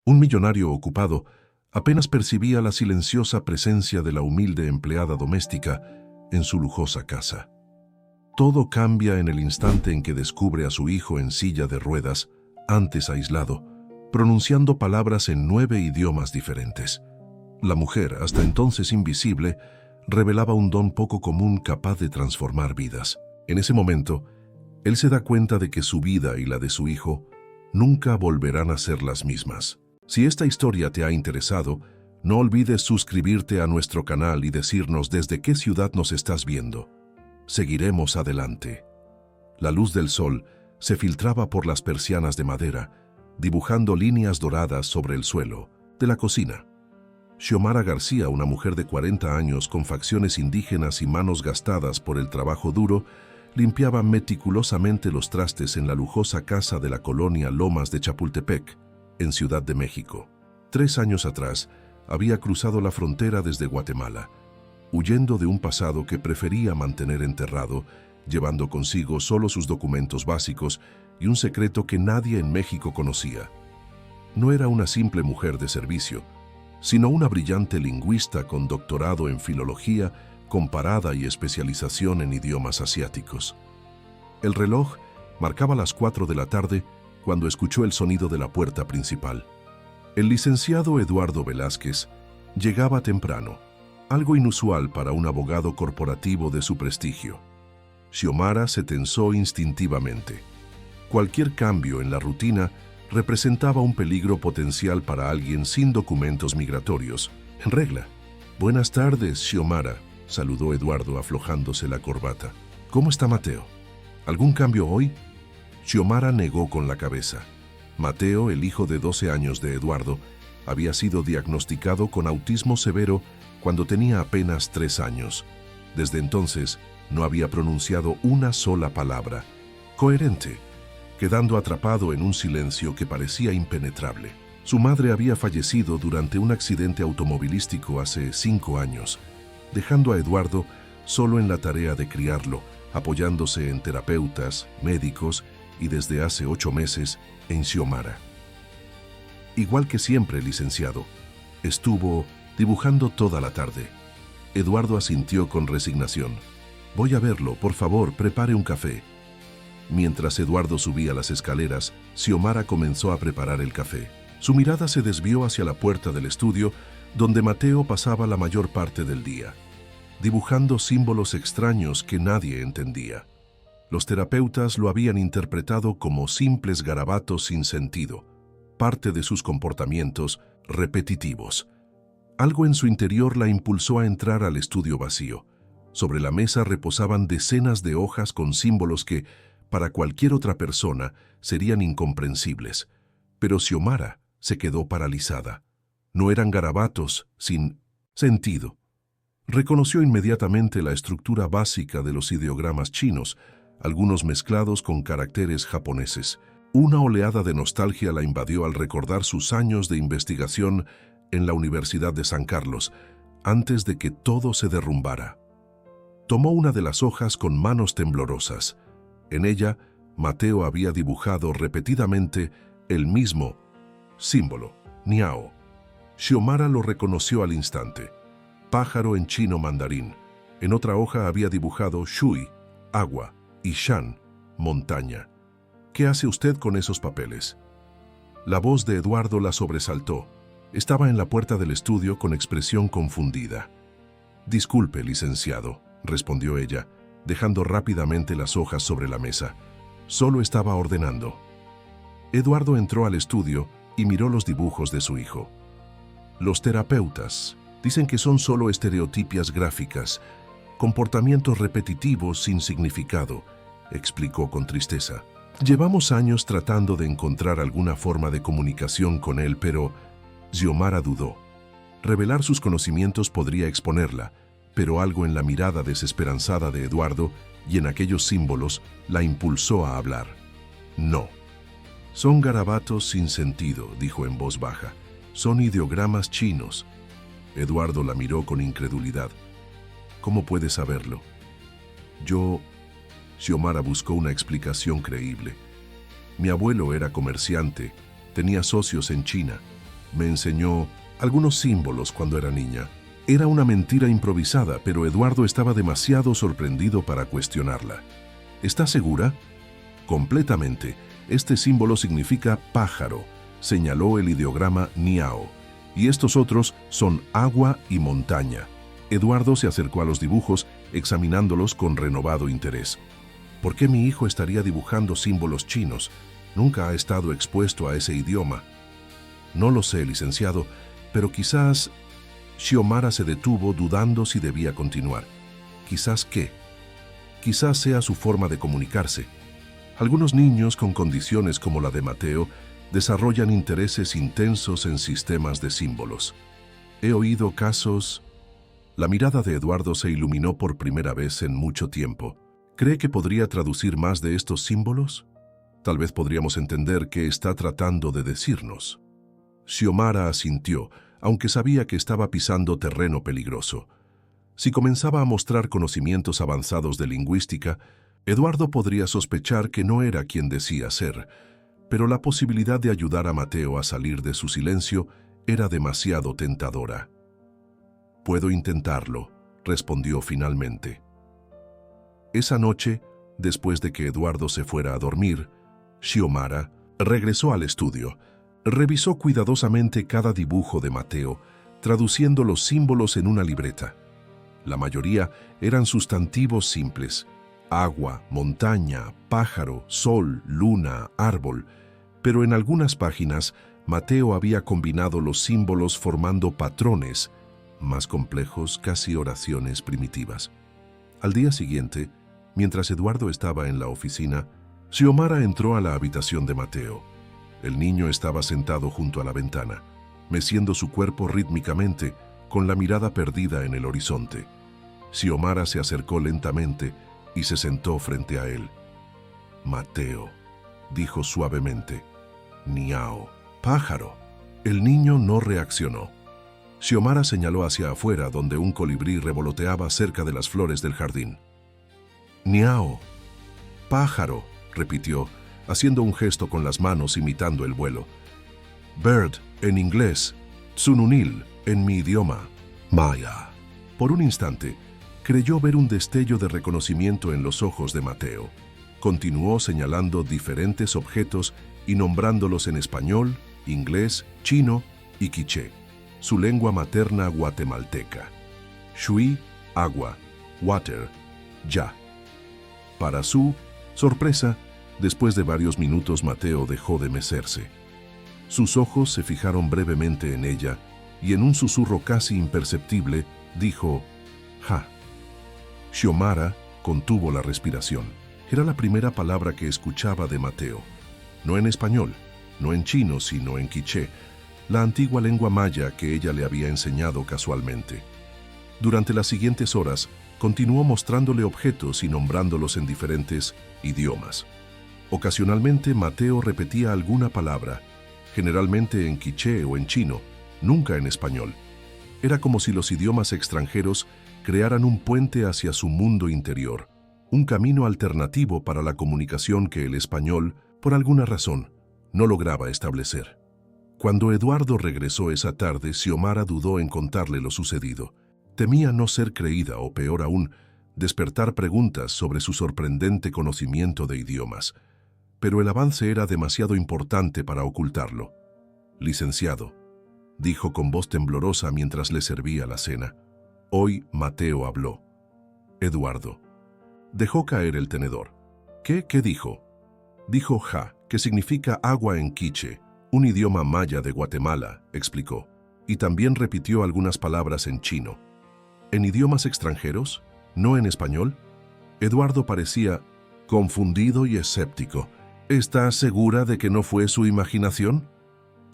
Un millonario ocupado apenas percibía la silenciosa presencia de la humilde empleada doméstica en su lujosa casa. Todo cambia en el instante en que descubre a su hijo en silla de ruedas, antes aislado, pronunciando palabras en 9 idiomas diferentes. La mujer, hasta entonces invisible, revelaba un don poco común capaz de transformar vidas. En ese momento, él se da cuenta de que su vida y la de su hijo nunca volverán a ser las mismas. Si esta historia te ha interesado, no olvides suscribirte a nuestro canal y decirnos desde qué ciudad nos estás viendo. Seguiremos adelante. La luz del sol se filtraba por las persianas de madera, dibujando líneas doradas sobre el suelo de la cocina. Xiomara García, una mujer de 40 años con facciones indígenas y manos gastadas por el trabajo duro, limpiaba meticulosamente los trastes en la lujosa casa de la colonia Lomas de Chapultepec, en Ciudad de México. 3 años atrás, había cruzado la frontera desde Guatemala, huyendo de un pasado que prefería mantener enterrado, llevando consigo solo sus documentos básicos y un secreto que nadie en México conocía. No era una simple mujer de servicio, sino una brillante lingüista con doctorado en filología comparada y especialización en idiomas asiáticos. El reloj marcaba las 4 de la tarde cuando escuchó el sonido de la puerta principal. El licenciado Eduardo Velázquez llegaba temprano, algo inusual para un abogado corporativo de su prestigio. Xiomara se tensó instintivamente. Cualquier cambio en la rutina representaba un peligro potencial para alguien sin documentos migratorios. En regla. «Buenas tardes, Xiomara», saludó Eduardo aflojándose la corbata. «¿Cómo está Mateo? ¿Algún cambio hoy?» Xiomara negó con la cabeza. Mateo, el hijo de 12 años de Eduardo, había sido diagnosticado con autismo severo cuando tenía apenas 3 años. Desde entonces, no había pronunciado una sola palabra coherente, quedando atrapado en un silencio que parecía impenetrable. Su madre había fallecido durante un accidente automovilístico hace 5 años, dejando a Eduardo solo en la tarea de criarlo, apoyándose en terapeutas, médicos y desde hace 8 meses en Xiomara. Igual que siempre, licenciado, estuvo dibujando toda la tarde. Eduardo asintió con resignación. «Voy a verlo, por favor, prepare un café». Mientras Eduardo subía las escaleras, Xiomara comenzó a preparar el café. Su mirada se desvió hacia la puerta del estudio, donde Mateo pasaba la mayor parte del día, dibujando símbolos extraños que nadie entendía. Los terapeutas lo habían interpretado como simples garabatos sin sentido, parte de sus comportamientos repetitivos. Algo en su interior la impulsó a entrar al estudio vacío. Sobre la mesa reposaban decenas de hojas con símbolos que, para cualquier otra persona, serían incomprensibles. Pero Xiomara se quedó paralizada. No eran garabatos sin sentido. Reconoció inmediatamente la estructura básica de los ideogramas chinos, algunos mezclados con caracteres japoneses. Una oleada de nostalgia la invadió al recordar sus años de investigación en la Universidad de San Carlos, antes de que todo se derrumbara. Tomó una de las hojas con manos temblorosas. En ella, Mateo había dibujado repetidamente el mismo símbolo, Niao. Xiomara lo reconoció al instante. Pájaro en chino mandarín. En otra hoja había dibujado Shui, agua, y Shan, montaña. «¿Qué hace usted con esos papeles?» La voz de Eduardo la sobresaltó. Estaba en la puerta del estudio con expresión confundida. «Disculpe, licenciado», respondió ella, dejando rápidamente las hojas sobre la mesa. «Solo estaba ordenando». Eduardo entró al estudio y miró los dibujos de su hijo. «Los terapeutas dicen que son solo estereotipias gráficas, comportamientos repetitivos sin significado», explicó con tristeza. «Llevamos años tratando de encontrar alguna forma de comunicación con él, pero…» Xiomara dudó. Revelar sus conocimientos podría exponerla, pero algo en la mirada desesperanzada de Eduardo y en aquellos símbolos la impulsó a hablar. «No. Son garabatos sin sentido», dijo en voz baja. «Son ideogramas chinos». Eduardo la miró con incredulidad. «¿Cómo puedes saberlo?» «Yo…» Xiomara buscó una explicación creíble. «Mi abuelo era comerciante, tenía socios en China. Me enseñó algunos símbolos cuando era niña. Era una mentira improvisada, pero Eduardo estaba demasiado sorprendido para cuestionarla. ¿Estás segura? Completamente. Este símbolo significa pájaro, señaló el ideograma Niao, y estos otros son agua y montaña. Eduardo se acercó a los dibujos, examinándolos con renovado interés. ¿Por qué mi hijo estaría dibujando símbolos chinos? Nunca ha estado expuesto a ese idioma. No lo sé, licenciado, pero quizás... Xiomara se detuvo dudando si debía continuar. ¿Quizás qué? Quizás sea su forma de comunicarse. Algunos niños con condiciones como la de Mateo desarrollan intereses intensos en sistemas de símbolos. He oído casos... La mirada de Eduardo se iluminó por primera vez en mucho tiempo. ¿Cree que podría traducir más de estos símbolos? Tal vez podríamos entender qué está tratando de decirnos. Xiomara asintió, aunque sabía que estaba pisando terreno peligroso. Si comenzaba a mostrar conocimientos avanzados de lingüística, Eduardo podría sospechar que no era quien decía ser, pero la posibilidad de ayudar a Mateo a salir de su silencio era demasiado tentadora. «Puedo intentarlo», respondió finalmente. Esa noche, después de que Eduardo se fuera a dormir, Xiomara regresó al estudio. Revisó cuidadosamente cada dibujo de Mateo, traduciendo los símbolos en una libreta. La mayoría eran sustantivos simples: agua, montaña, pájaro, sol, luna, árbol. Pero en algunas páginas, Mateo había combinado los símbolos formando patrones más complejos, casi oraciones primitivas. Al día siguiente, mientras Eduardo estaba en la oficina, Xiomara entró a la habitación de Mateo. El niño estaba sentado junto a la ventana, meciendo su cuerpo rítmicamente, con la mirada perdida en el horizonte. Xiomara se acercó lentamente y se sentó frente a él. «Mateo», dijo suavemente. «Niao, pájaro». El niño no reaccionó. Xiomara señaló hacia afuera, donde un colibrí revoloteaba cerca de las flores del jardín. «Niao, pájaro», repitió, haciendo un gesto con las manos imitando el vuelo. «Bird» en inglés, «tsununil» en mi idioma, maya. Por un instante, creyó ver un destello de reconocimiento en los ojos de Mateo. Continuó señalando diferentes objetos y nombrándolos en español, inglés, chino y quiché, su lengua materna guatemalteca. Shui, agua; water, ya. Para su sorpresa, después de varios minutos Mateo dejó de mecerse. Sus ojos se fijaron brevemente en ella y en un susurro casi imperceptible dijo «ja». Xiomara contuvo la respiración. Era la primera palabra que escuchaba de Mateo. No en español, no en chino, sino en quiché, la antigua lengua maya que ella le había enseñado casualmente. Durante las siguientes horas, continuó mostrándole objetos y nombrándolos en diferentes idiomas. Ocasionalmente, Mateo repetía alguna palabra, generalmente en quiché o en chino, nunca en español. Era como si los idiomas extranjeros crearan un puente hacia su mundo interior, un camino alternativo para la comunicación que el español, por alguna razón, no lograba establecer. Cuando Eduardo regresó esa tarde, Xiomara dudó en contarle lo sucedido. Temía no ser creída o, peor aún, despertar preguntas sobre su sorprendente conocimiento de idiomas. Pero el avance era demasiado importante para ocultarlo. «Licenciado», dijo con voz temblorosa mientras le servía la cena. Hoy Mateo habló. Eduardo dejó caer el tenedor. ¿Qué dijo? Dijo ja, que significa agua en quiché, un idioma maya de Guatemala, explicó, y también repitió algunas palabras en chino. ¿En idiomas extranjeros? ¿No en español? Eduardo parecía confundido y escéptico. ¿Está segura de que no fue su imaginación?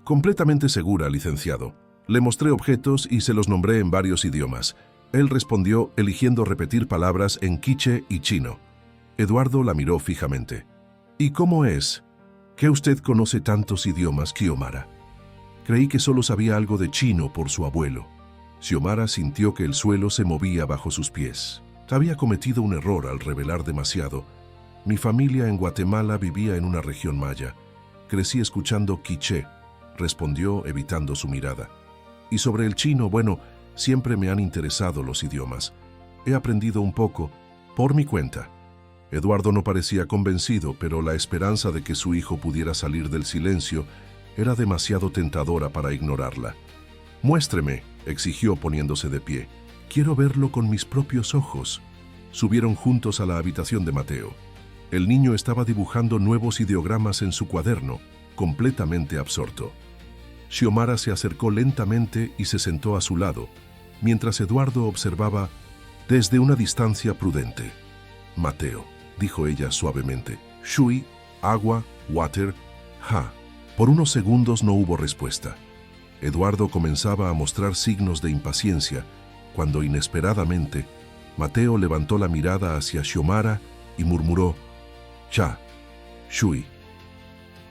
Completamente segura, licenciado. Le mostré objetos y se los nombré en varios idiomas. Él respondió eligiendo repetir palabras en quiché y chino. Eduardo la miró fijamente. ¿Y cómo es que usted conoce tantos idiomas, Xiomara? Creí que solo sabía algo de chino por su abuelo. Xiomara sintió que el suelo se movía bajo sus pies. Había cometido un error al revelar demasiado. Mi familia en Guatemala vivía en una región maya. Crecí escuchando quiché. respondió evitando su mirada. Y sobre el chino, bueno, siempre me han interesado los idiomas. He aprendido un poco, por mi cuenta. Eduardo no parecía convencido, pero la esperanza de que su hijo pudiera salir del silencio era demasiado tentadora para ignorarla. «Muéstreme», exigió poniéndose de pie. «Quiero verlo con mis propios ojos». Subieron juntos a la habitación de Mateo. El niño estaba dibujando nuevos ideogramas en su cuaderno, completamente absorto. Xiomara se acercó lentamente y se sentó a su lado, mientras Eduardo observaba desde una distancia prudente. «Mateo», dijo ella suavemente. «Shui, agua, water, ja». Por unos segundos no hubo respuesta. Eduardo comenzaba a mostrar signos de impaciencia, cuando inesperadamente Mateo levantó la mirada hacia Xiomara y murmuró: «Cha, Shui».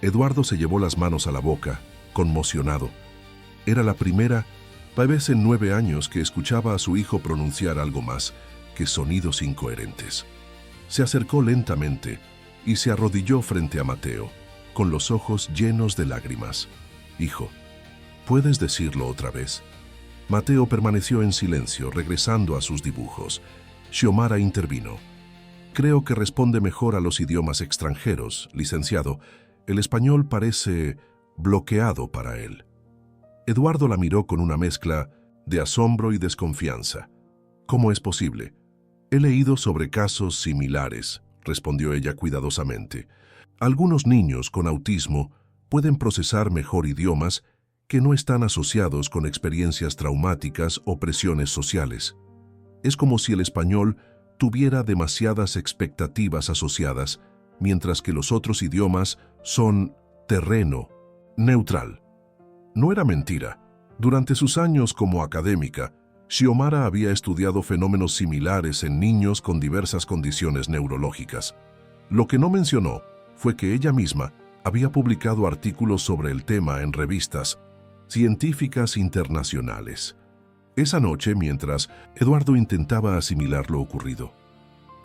Eduardo se llevó las manos a la boca, conmocionado. Era la primera vez en 9 años que escuchaba a su hijo pronunciar algo más que sonidos incoherentes. Se acercó lentamente y se arrodilló frente a Mateo, con los ojos llenos de lágrimas. «Hijo, ¿puedes decirlo otra vez?». Mateo permaneció en silencio, regresando a sus dibujos. Xiomara intervino. «Creo que responde mejor a los idiomas extranjeros, licenciado. El español parece bloqueado para él». Eduardo la miró con una mezcla de asombro y desconfianza. «¿Cómo es posible?». «He leído sobre casos similares», respondió ella cuidadosamente. «Algunos niños con autismo pueden procesar mejor idiomas que no están asociados con experiencias traumáticas o presiones sociales. Es como si el español tuviera demasiadas expectativas asociadas, mientras que los otros idiomas son terreno neutral». No era mentira. Durante sus años como académica, Xiomara había estudiado fenómenos similares en niños con diversas condiciones neurológicas. Lo que no mencionó fue que ella misma había publicado artículos sobre el tema en revistas científicas internacionales. Esa noche, mientras Eduardo intentaba asimilar lo ocurrido,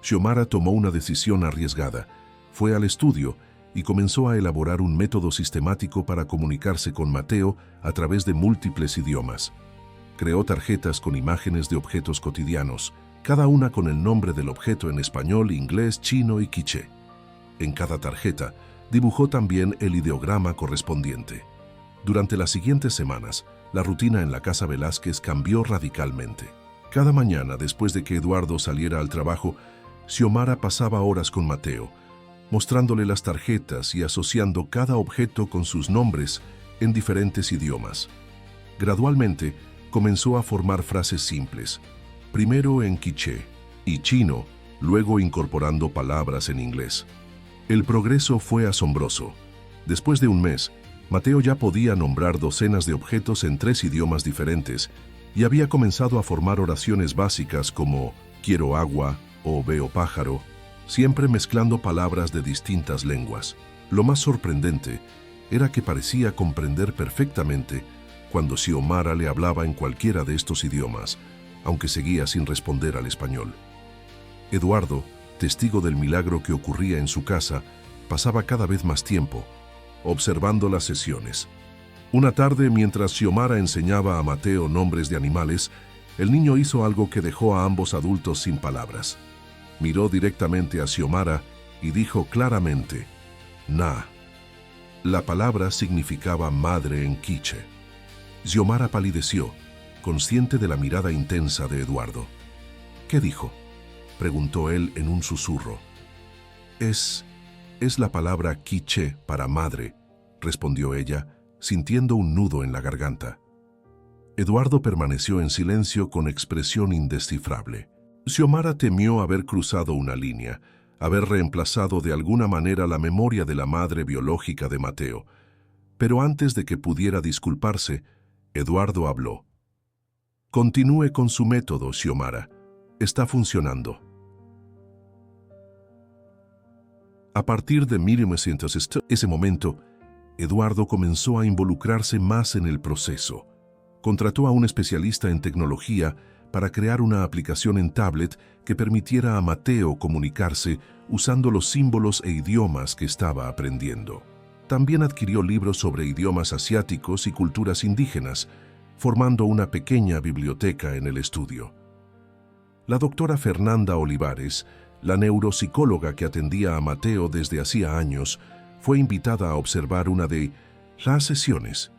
Xiomara tomó una decisión arriesgada. Fue al estudio y comenzó a elaborar un método sistemático para comunicarse con Mateo a través de múltiples idiomas. Creó tarjetas con imágenes de objetos cotidianos, cada una con el nombre del objeto en español, inglés, chino y quiché. En cada tarjeta dibujó también el ideograma correspondiente. Durante las siguientes semanas, la rutina en la casa Velázquez cambió radicalmente. Cada mañana, después de que Eduardo saliera al trabajo, Xiomara pasaba horas con Mateo, mostrándole las tarjetas y asociando cada objeto con sus nombres en diferentes idiomas. Gradualmente, comenzó a formar frases simples, primero en quiché y chino, luego incorporando palabras en inglés. El progreso fue asombroso. Después de un mes, Mateo ya podía nombrar docenas de objetos en 3 idiomas diferentes y había comenzado a formar oraciones básicas como «quiero agua» o «veo pájaro», siempre mezclando palabras de distintas lenguas. Lo más sorprendente era que parecía comprender perfectamente cuando Xiomara le hablaba en cualquiera de estos idiomas, aunque seguía sin responder al español. Eduardo, testigo del milagro que ocurría en su casa, pasaba cada vez más tiempo observando las sesiones. Una tarde, mientras Xiomara enseñaba a Mateo nombres de animales, el niño hizo algo que dejó a ambos adultos sin palabras. Miró directamente a Xiomara y dijo claramente, «Na». La palabra significaba madre en quiché. Xiomara palideció, consciente de la mirada intensa de Eduardo. «¿Qué dijo?», preguntó él en un susurro. Es la palabra quiché para madre», respondió ella, sintiendo un nudo en la garganta. Eduardo permaneció en silencio con expresión indescifrable. Xiomara temió haber cruzado una línea, haber reemplazado de alguna manera la memoria de la madre biológica de Mateo. Pero antes de que pudiera disculparse, Eduardo habló. «Continúe con su método, Xiomara. Está funcionando». A partir de 1900, ese momento, Eduardo comenzó a involucrarse más en el proceso. Contrató a un especialista en tecnología para crear una aplicación en tablet que permitiera a Mateo comunicarse usando los símbolos e idiomas que estaba aprendiendo. también adquirió libros sobre idiomas asiáticos y culturas indígenas, formando una pequeña biblioteca en el estudio. La doctora Fernanda Olivares, la neuropsicóloga que atendía a Mateo desde hacía años, fue invitada a observar una de las sesiones.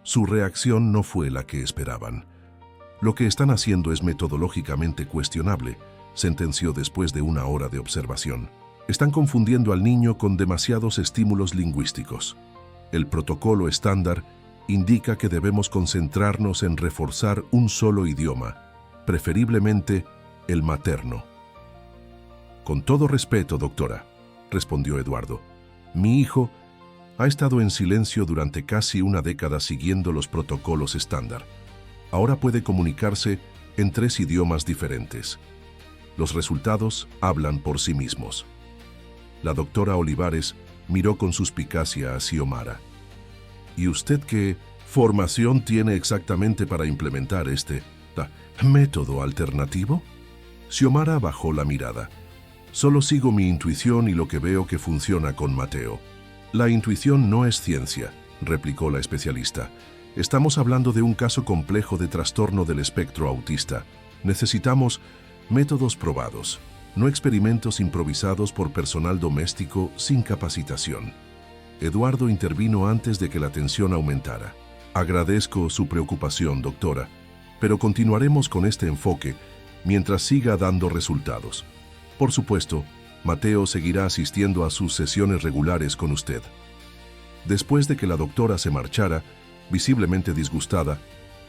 Su reacción no fue la que esperaban. Lo que están haciendo es metodológicamente cuestionable, sentenció después de una hora de observación. Están confundiendo al niño con demasiados estímulos lingüísticos. El protocolo estándar indica que debemos concentrarnos en reforzar un solo idioma, preferiblemente el materno. Con todo respeto, doctora, respondió Eduardo. Mi hijo ha estado en silencio durante casi una década siguiendo los protocolos estándar. Ahora puede comunicarse en 3 idiomas diferentes. Los resultados hablan por sí mismos. La doctora Olivares miró con suspicacia a Xiomara. ¿Y usted qué formación tiene exactamente para implementar este método alternativo? Xiomara bajó la mirada. Solo sigo mi intuición y lo que veo que funciona con Mateo. La intuición no es ciencia, replicó la especialista. Estamos hablando de un caso complejo de trastorno del espectro autista. Necesitamos métodos probados, no experimentos improvisados por personal doméstico sin capacitación. Eduardo intervino antes de que la tensión aumentara. Agradezco su preocupación, doctora, pero continuaremos con este enfoque mientras siga dando resultados. Por supuesto, Mateo seguirá asistiendo a sus sesiones regulares con usted. Después de que la doctora se marchara, visiblemente disgustada,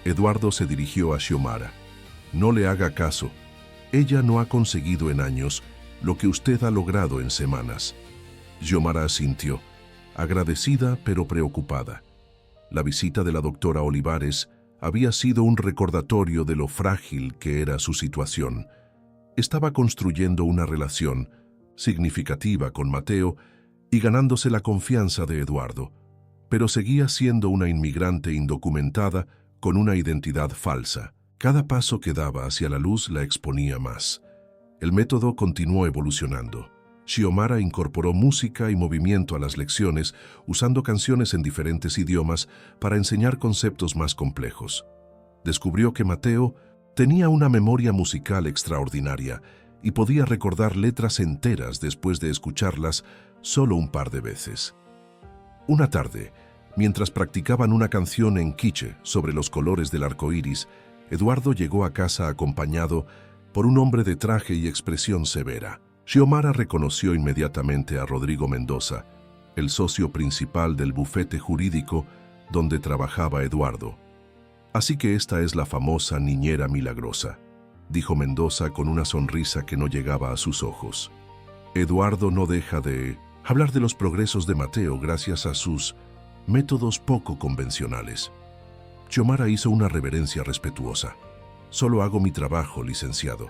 Eduardo se dirigió a Xiomara. No le haga caso. Ella no ha conseguido en años lo que usted ha logrado en semanas. Xiomara asintió, agradecida pero preocupada. La visita de la doctora Olivares había sido un recordatorio de lo frágil que era su situación. Estaba construyendo una relación significativa con Mateo y ganándose la confianza de Eduardo, pero seguía siendo una inmigrante indocumentada con una identidad falsa. Cada paso que daba hacia la luz la exponía más. El método continuó evolucionando. Xiomara incorporó música y movimiento a las lecciones, usando canciones en diferentes idiomas para enseñar conceptos más complejos. Descubrió que Mateo tenía una memoria musical extraordinaria y podía recordar letras enteras después de escucharlas solo un par de veces. Una tarde, mientras practicaban una canción en quiche sobre los colores del arco iris, Eduardo llegó a casa acompañado por un hombre de traje y expresión severa. Xiomara reconoció inmediatamente a Rodrigo Mendoza, el socio principal del bufete jurídico donde trabajaba Eduardo. Así que esta es la famosa niñera milagrosa, dijo Mendoza con una sonrisa que no llegaba a sus ojos. Eduardo no deja de hablar de los progresos de Mateo gracias a sus métodos poco convencionales. Xiomara hizo una reverencia respetuosa. Solo hago mi trabajo, licenciado.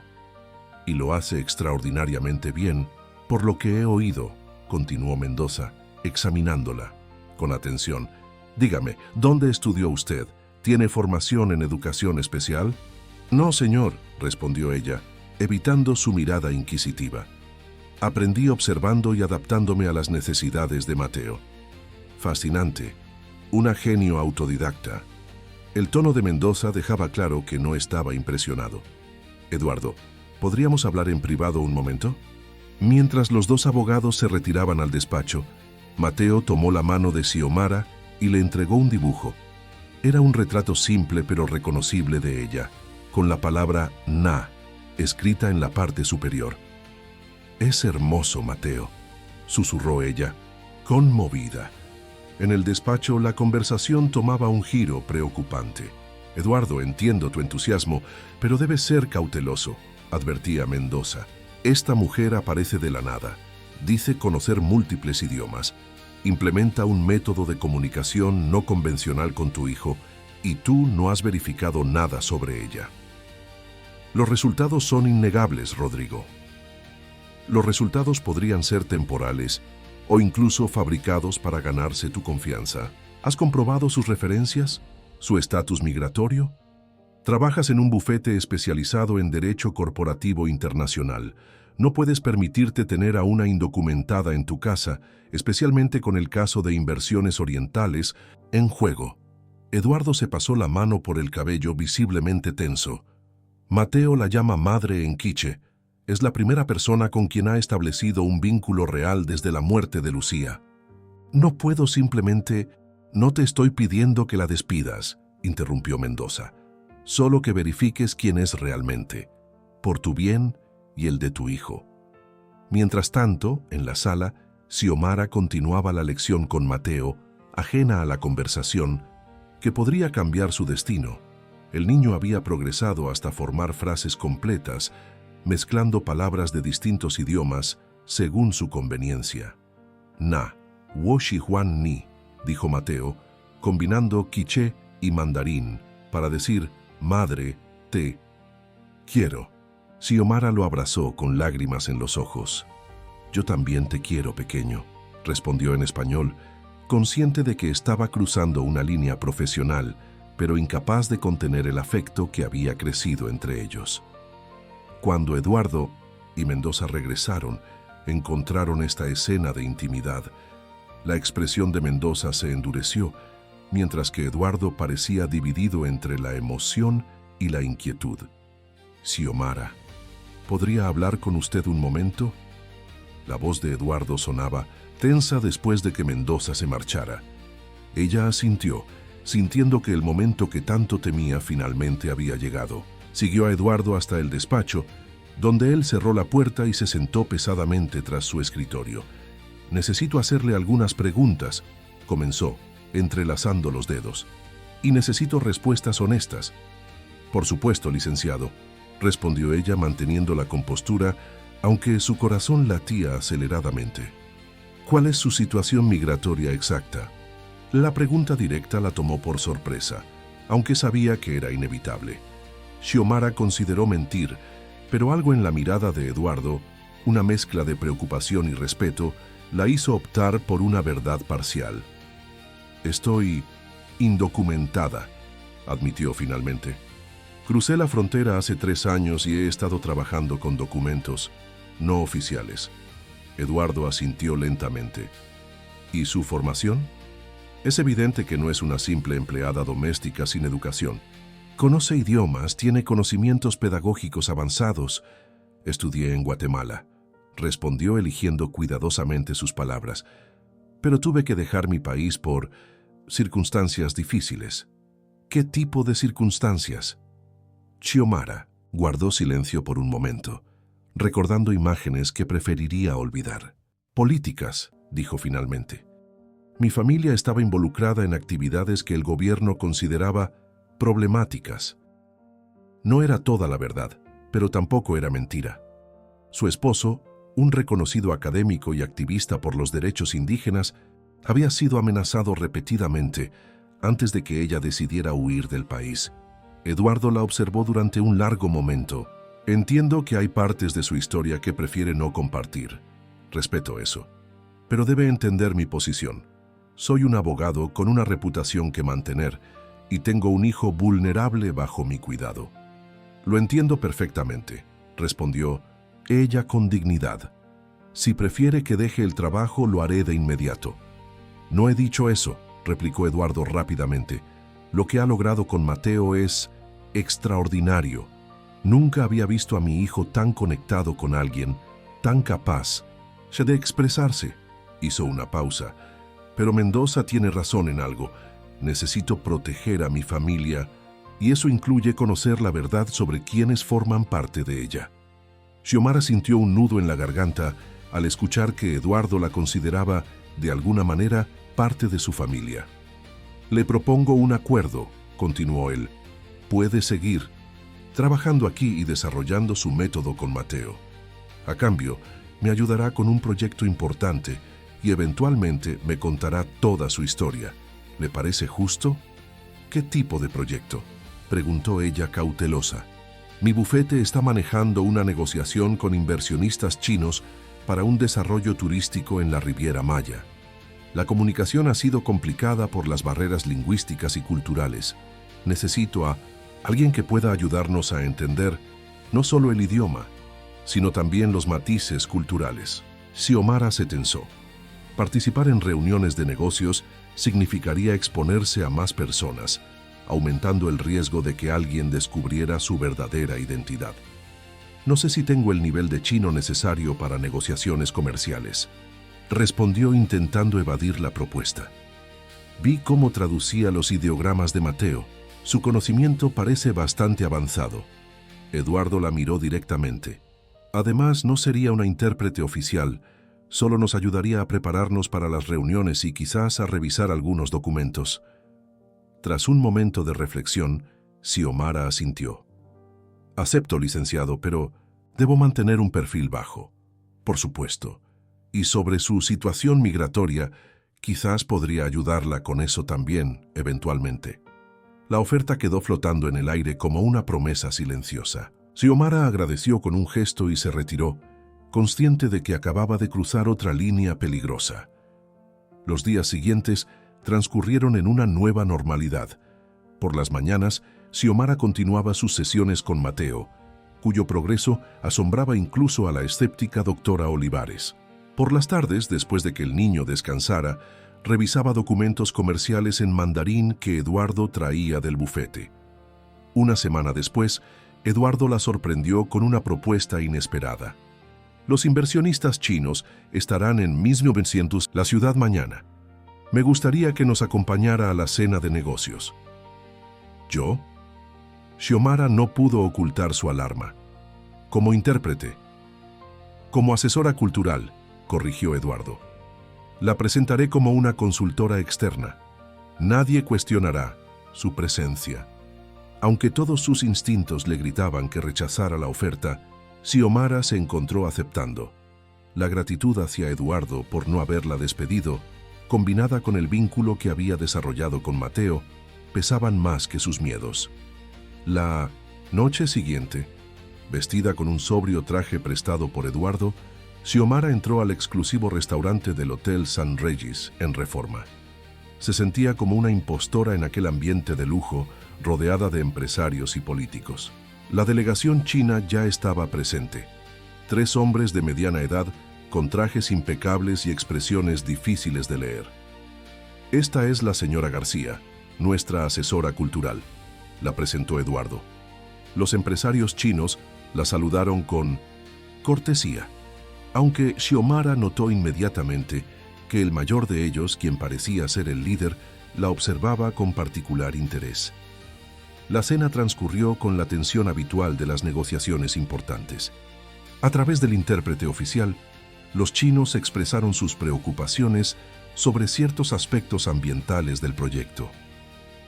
Y lo hace extraordinariamente bien, por lo que he oído, continuó Mendoza, examinándola con atención. Dígame, ¿dónde estudió usted? ¿Tiene formación en educación especial? No, señor, respondió ella, evitando su mirada inquisitiva. Aprendí observando y adaptándome a las necesidades de Mateo. Fascinante, una genio autodidacta. El tono de Mendoza dejaba claro que no estaba impresionado. Eduardo, ¿podríamos hablar en privado un momento? Mientras los dos abogados se retiraban al despacho, Mateo tomó la mano de Xiomara y le entregó un dibujo. Era un retrato simple pero reconocible de ella, con la palabra Na, escrita en la parte superior. «Es hermoso, Mateo», susurró ella, conmovida. En el despacho la conversación tomaba un giro preocupante. «Eduardo, entiendo tu entusiasmo, pero debes ser cauteloso», advertía Mendoza. «Esta mujer aparece de la nada. Dice conocer múltiples idiomas. Implementa un método de comunicación no convencional con tu hijo y tú no has verificado nada sobre ella». Los resultados son innegables, Rodrigo. Los resultados podrían ser temporales o incluso fabricados para ganarse tu confianza. ¿Has comprobado sus referencias? ¿Su estatus migratorio? Trabajas en un bufete especializado en derecho corporativo internacional. No puedes permitirte tener a una indocumentada en tu casa, especialmente con el caso de inversiones orientales en juego. Eduardo se pasó la mano por el cabello visiblemente tenso. Mateo la llama madre en quiche. Es la primera persona con quien ha establecido un vínculo real desde la muerte de Lucía. No puedo simplemente... No te estoy pidiendo que la despidas, interrumpió Mendoza. Solo que verifiques quién es realmente, por tu bien y el de tu hijo. Mientras tanto, en la sala, Xiomara continuaba la lección con Mateo, ajena a la conversación, que podría cambiar su destino. El niño había progresado hasta formar frases completas, mezclando palabras de distintos idiomas según su conveniencia. Na, wo shi huan ni, dijo Mateo, combinando quiché y mandarín para decir madre, te quiero. Xiomara lo abrazó con lágrimas en los ojos. Yo también te quiero, pequeño, respondió en español, consciente de que estaba cruzando una línea profesional, pero incapaz de contener el afecto que había crecido entre ellos. Cuando Eduardo y Mendoza regresaron, encontraron esta escena de intimidad. La expresión de Mendoza se endureció, mientras que Eduardo parecía dividido entre la emoción y la inquietud. Xiomara, ¿podría hablar con usted un momento? La voz de Eduardo sonaba tensa después de que Mendoza se marchara. Ella asintió, sintiendo que el momento que tanto temía finalmente había llegado. Siguió a Eduardo hasta el despacho, donde él cerró la puerta y se sentó pesadamente tras su escritorio. «Necesito hacerle algunas preguntas», comenzó, entrelazando los dedos. «Y necesito respuestas honestas». «Por supuesto, licenciado», respondió ella manteniendo la compostura, aunque su corazón latía aceleradamente. «¿Cuál es su situación migratoria exacta?». La pregunta directa la tomó por sorpresa, aunque sabía que era inevitable. Xiomara consideró mentir, pero algo en la mirada de Eduardo, una mezcla de preocupación y respeto, la hizo optar por una verdad parcial. «Estoy indocumentada», admitió finalmente. «Crucé la frontera hace 3 años y he estado trabajando con documentos no oficiales». Eduardo asintió lentamente. «¿Y su formación?». «Es evidente que no es una simple empleada doméstica sin educación. Conoce idiomas, tiene conocimientos pedagógicos avanzados». «Estudié en Guatemala», respondió eligiendo cuidadosamente sus palabras. «Pero tuve que dejar mi país por circunstancias difíciles». «¿Qué tipo de circunstancias?». Xiomara guardó silencio por un momento, recordando imágenes que preferiría olvidar. «Políticas», dijo finalmente. «Mi familia estaba involucrada en actividades que el gobierno consideraba problemáticas». No era toda la verdad, pero tampoco era mentira. Su esposo, un reconocido académico y activista por los derechos indígenas, había sido amenazado repetidamente antes de que ella decidiera huir del país. Eduardo la observó durante un largo momento. «Entiendo que hay partes de su historia que prefiere no compartir. Respeto eso. Pero debe entender mi posición. Soy un abogado con una reputación que mantener y tengo un hijo vulnerable bajo mi cuidado». «Lo entiendo perfectamente», respondió ella con dignidad. «Si prefiere que deje el trabajo, lo haré de inmediato». «No he dicho eso», replicó Eduardo rápidamente. «Lo que ha logrado con Mateo es extraordinario. Nunca había visto a mi hijo tan conectado con alguien, tan capaz de expresarse». Hizo una pausa. «Pero Mendoza tiene razón en algo. Necesito proteger a mi familia, y eso incluye conocer la verdad sobre quienes forman parte de ella». Xiomara sintió un nudo en la garganta al escuchar que Eduardo la consideraba, de alguna manera, parte de su familia. «Le propongo un acuerdo», continuó él. «Puede seguir trabajando aquí y desarrollando su método con Mateo. A cambio, me ayudará con un proyecto importante y eventualmente me contará toda su historia. ¿Le parece justo?». «¿Qué tipo de proyecto?», preguntó ella cautelosa. «Mi bufete está manejando una negociación con inversionistas chinos para un desarrollo turístico en la Riviera Maya. La comunicación ha sido complicada por las barreras lingüísticas y culturales. Necesito a Alguien que pueda ayudarnos a entender no solo el idioma, sino también los matices culturales. Xiomara se tensó. Participar en reuniones de negocios significaría exponerse a más personas, aumentando el riesgo de que alguien descubriera su verdadera identidad. No sé si tengo el nivel de chino necesario para negociaciones comerciales, respondió intentando evadir la propuesta. Vi cómo traducía los ideogramas de Mateo. Su conocimiento parece bastante avanzado. Eduardo la miró directamente. Además, no sería una intérprete oficial, solo nos ayudaría a prepararnos para las reuniones y quizás a revisar algunos documentos. Tras un momento de reflexión, Xiomara asintió. Acepto, licenciado, pero debo mantener un perfil bajo. Por supuesto. Y sobre su situación migratoria, quizás podría ayudarla con eso también, eventualmente. La oferta quedó flotando en el aire como una promesa silenciosa. Xiomara agradeció con un gesto y se retiró, consciente de que acababa de cruzar otra línea peligrosa. Los días siguientes transcurrieron en una nueva normalidad. Por las mañanas, Xiomara continuaba sus sesiones con Mateo, cuyo progreso asombraba incluso a la escéptica doctora Olivares. Por las tardes, después de que el niño descansara, revisaba documentos comerciales en mandarín que Eduardo traía del bufete. Una semana después, Eduardo la sorprendió con una propuesta inesperada. Los inversionistas chinos estarán en 1900, la ciudad mañana. Me gustaría que nos acompañara a la cena de negocios. ¿Yo? Xiomara no pudo ocultar su alarma. Como intérprete. Como asesora cultural, corrigió Eduardo. La presentaré como una consultora externa. Nadie cuestionará su presencia. Aunque todos sus instintos le gritaban que rechazara la oferta, Xiomara se encontró aceptando. La gratitud hacia Eduardo por no haberla despedido, combinada con el vínculo que había desarrollado con Mateo, pesaban más que sus miedos. La noche siguiente, vestida con un sobrio traje prestado por Eduardo, Xiomara entró al exclusivo restaurante del Hotel San Regis, en Reforma. Se sentía como una impostora en aquel ambiente de lujo, rodeada de empresarios y políticos. La delegación china ya estaba presente. 3 hombres de mediana edad, con trajes impecables y expresiones difíciles de leer. Esta es la señora García, nuestra asesora cultural, la presentó Eduardo. Los empresarios chinos la saludaron con cortesía, aunque Xiomara notó inmediatamente que el mayor de ellos, quien parecía ser el líder, la observaba con particular interés. La cena transcurrió con la tensión habitual de las negociaciones importantes. A través del intérprete oficial, los chinos expresaron sus preocupaciones sobre ciertos aspectos ambientales del proyecto.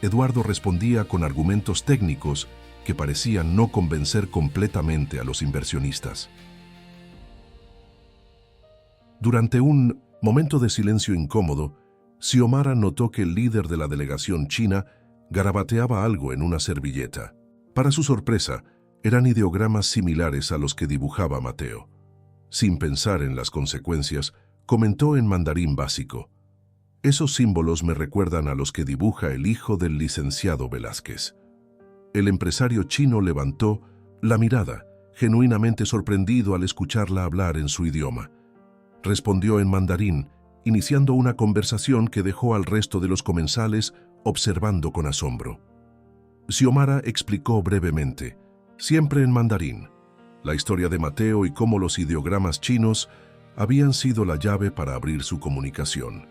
Eduardo respondía con argumentos técnicos que parecían no convencer completamente a los inversionistas. Durante un momento de silencio incómodo, Xiomara notó que el líder de la delegación china garabateaba algo en una servilleta. Para su sorpresa, eran ideogramas similares a los que dibujaba Mateo. Sin pensar en las consecuencias, comentó en mandarín básico: esos símbolos me recuerdan a los que dibuja el hijo del licenciado Velázquez. El empresario chino levantó la mirada, genuinamente sorprendido al escucharla hablar en su idioma. Respondió en mandarín, iniciando una conversación que dejó al resto de los comensales observando con asombro. Xiomara explicó brevemente, siempre en mandarín, la historia de Mateo y cómo los ideogramas chinos habían sido la llave para abrir su comunicación.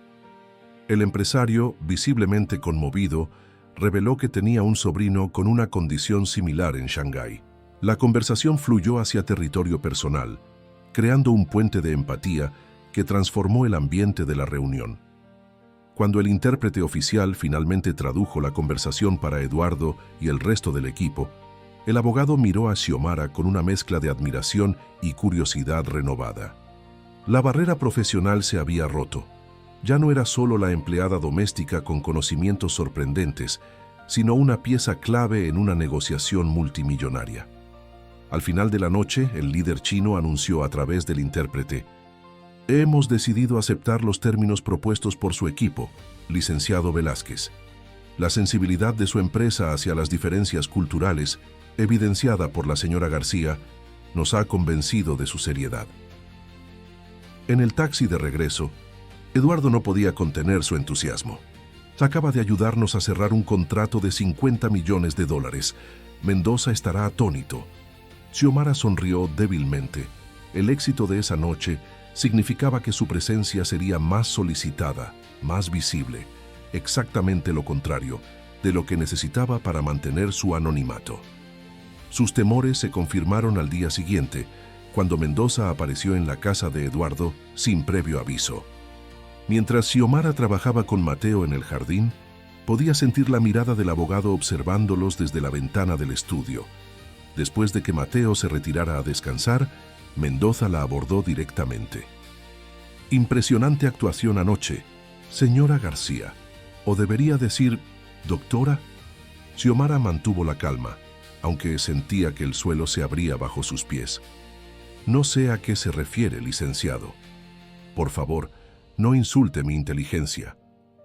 El empresario, visiblemente conmovido, reveló que tenía un sobrino con una condición similar en Shanghái. La conversación fluyó hacia territorio personal, creando un puente de empatía que transformó el ambiente de la reunión. Cuando el intérprete oficial finalmente tradujo la conversación para Eduardo y el resto del equipo, el abogado miró a Xiomara con una mezcla de admiración y curiosidad renovada. La barrera profesional se había roto. Ya no era solo la empleada doméstica con conocimientos sorprendentes, sino una pieza clave en una negociación multimillonaria. Al final de la noche, el líder chino anunció a través del intérprete: hemos decidido aceptar los términos propuestos por su equipo, licenciado Velázquez. La sensibilidad de su empresa hacia las diferencias culturales, evidenciada por la señora García, nos ha convencido de su seriedad. En el taxi de regreso, Eduardo no podía contener su entusiasmo. Acaba de ayudarnos a cerrar un contrato de $50 millones. Mendoza estará atónito. Xiomara sonrió débilmente. El éxito de esa noche significaba que su presencia sería más solicitada, más visible, exactamente lo contrario de lo que necesitaba para mantener su anonimato. Sus temores se confirmaron al día siguiente, cuando Mendoza apareció en la casa de Eduardo sin previo aviso. Mientras Xiomara trabajaba con Mateo en el jardín, podía sentir la mirada del abogado observándolos desde la ventana del estudio. Después de que Mateo se retirara a descansar, Mendoza la abordó directamente. Impresionante actuación anoche, señora García. O debería decir, doctora. Xiomara mantuvo la calma, aunque sentía que el suelo se abría bajo sus pies. No sé a qué se refiere, licenciado. Por favor, no insulte mi inteligencia,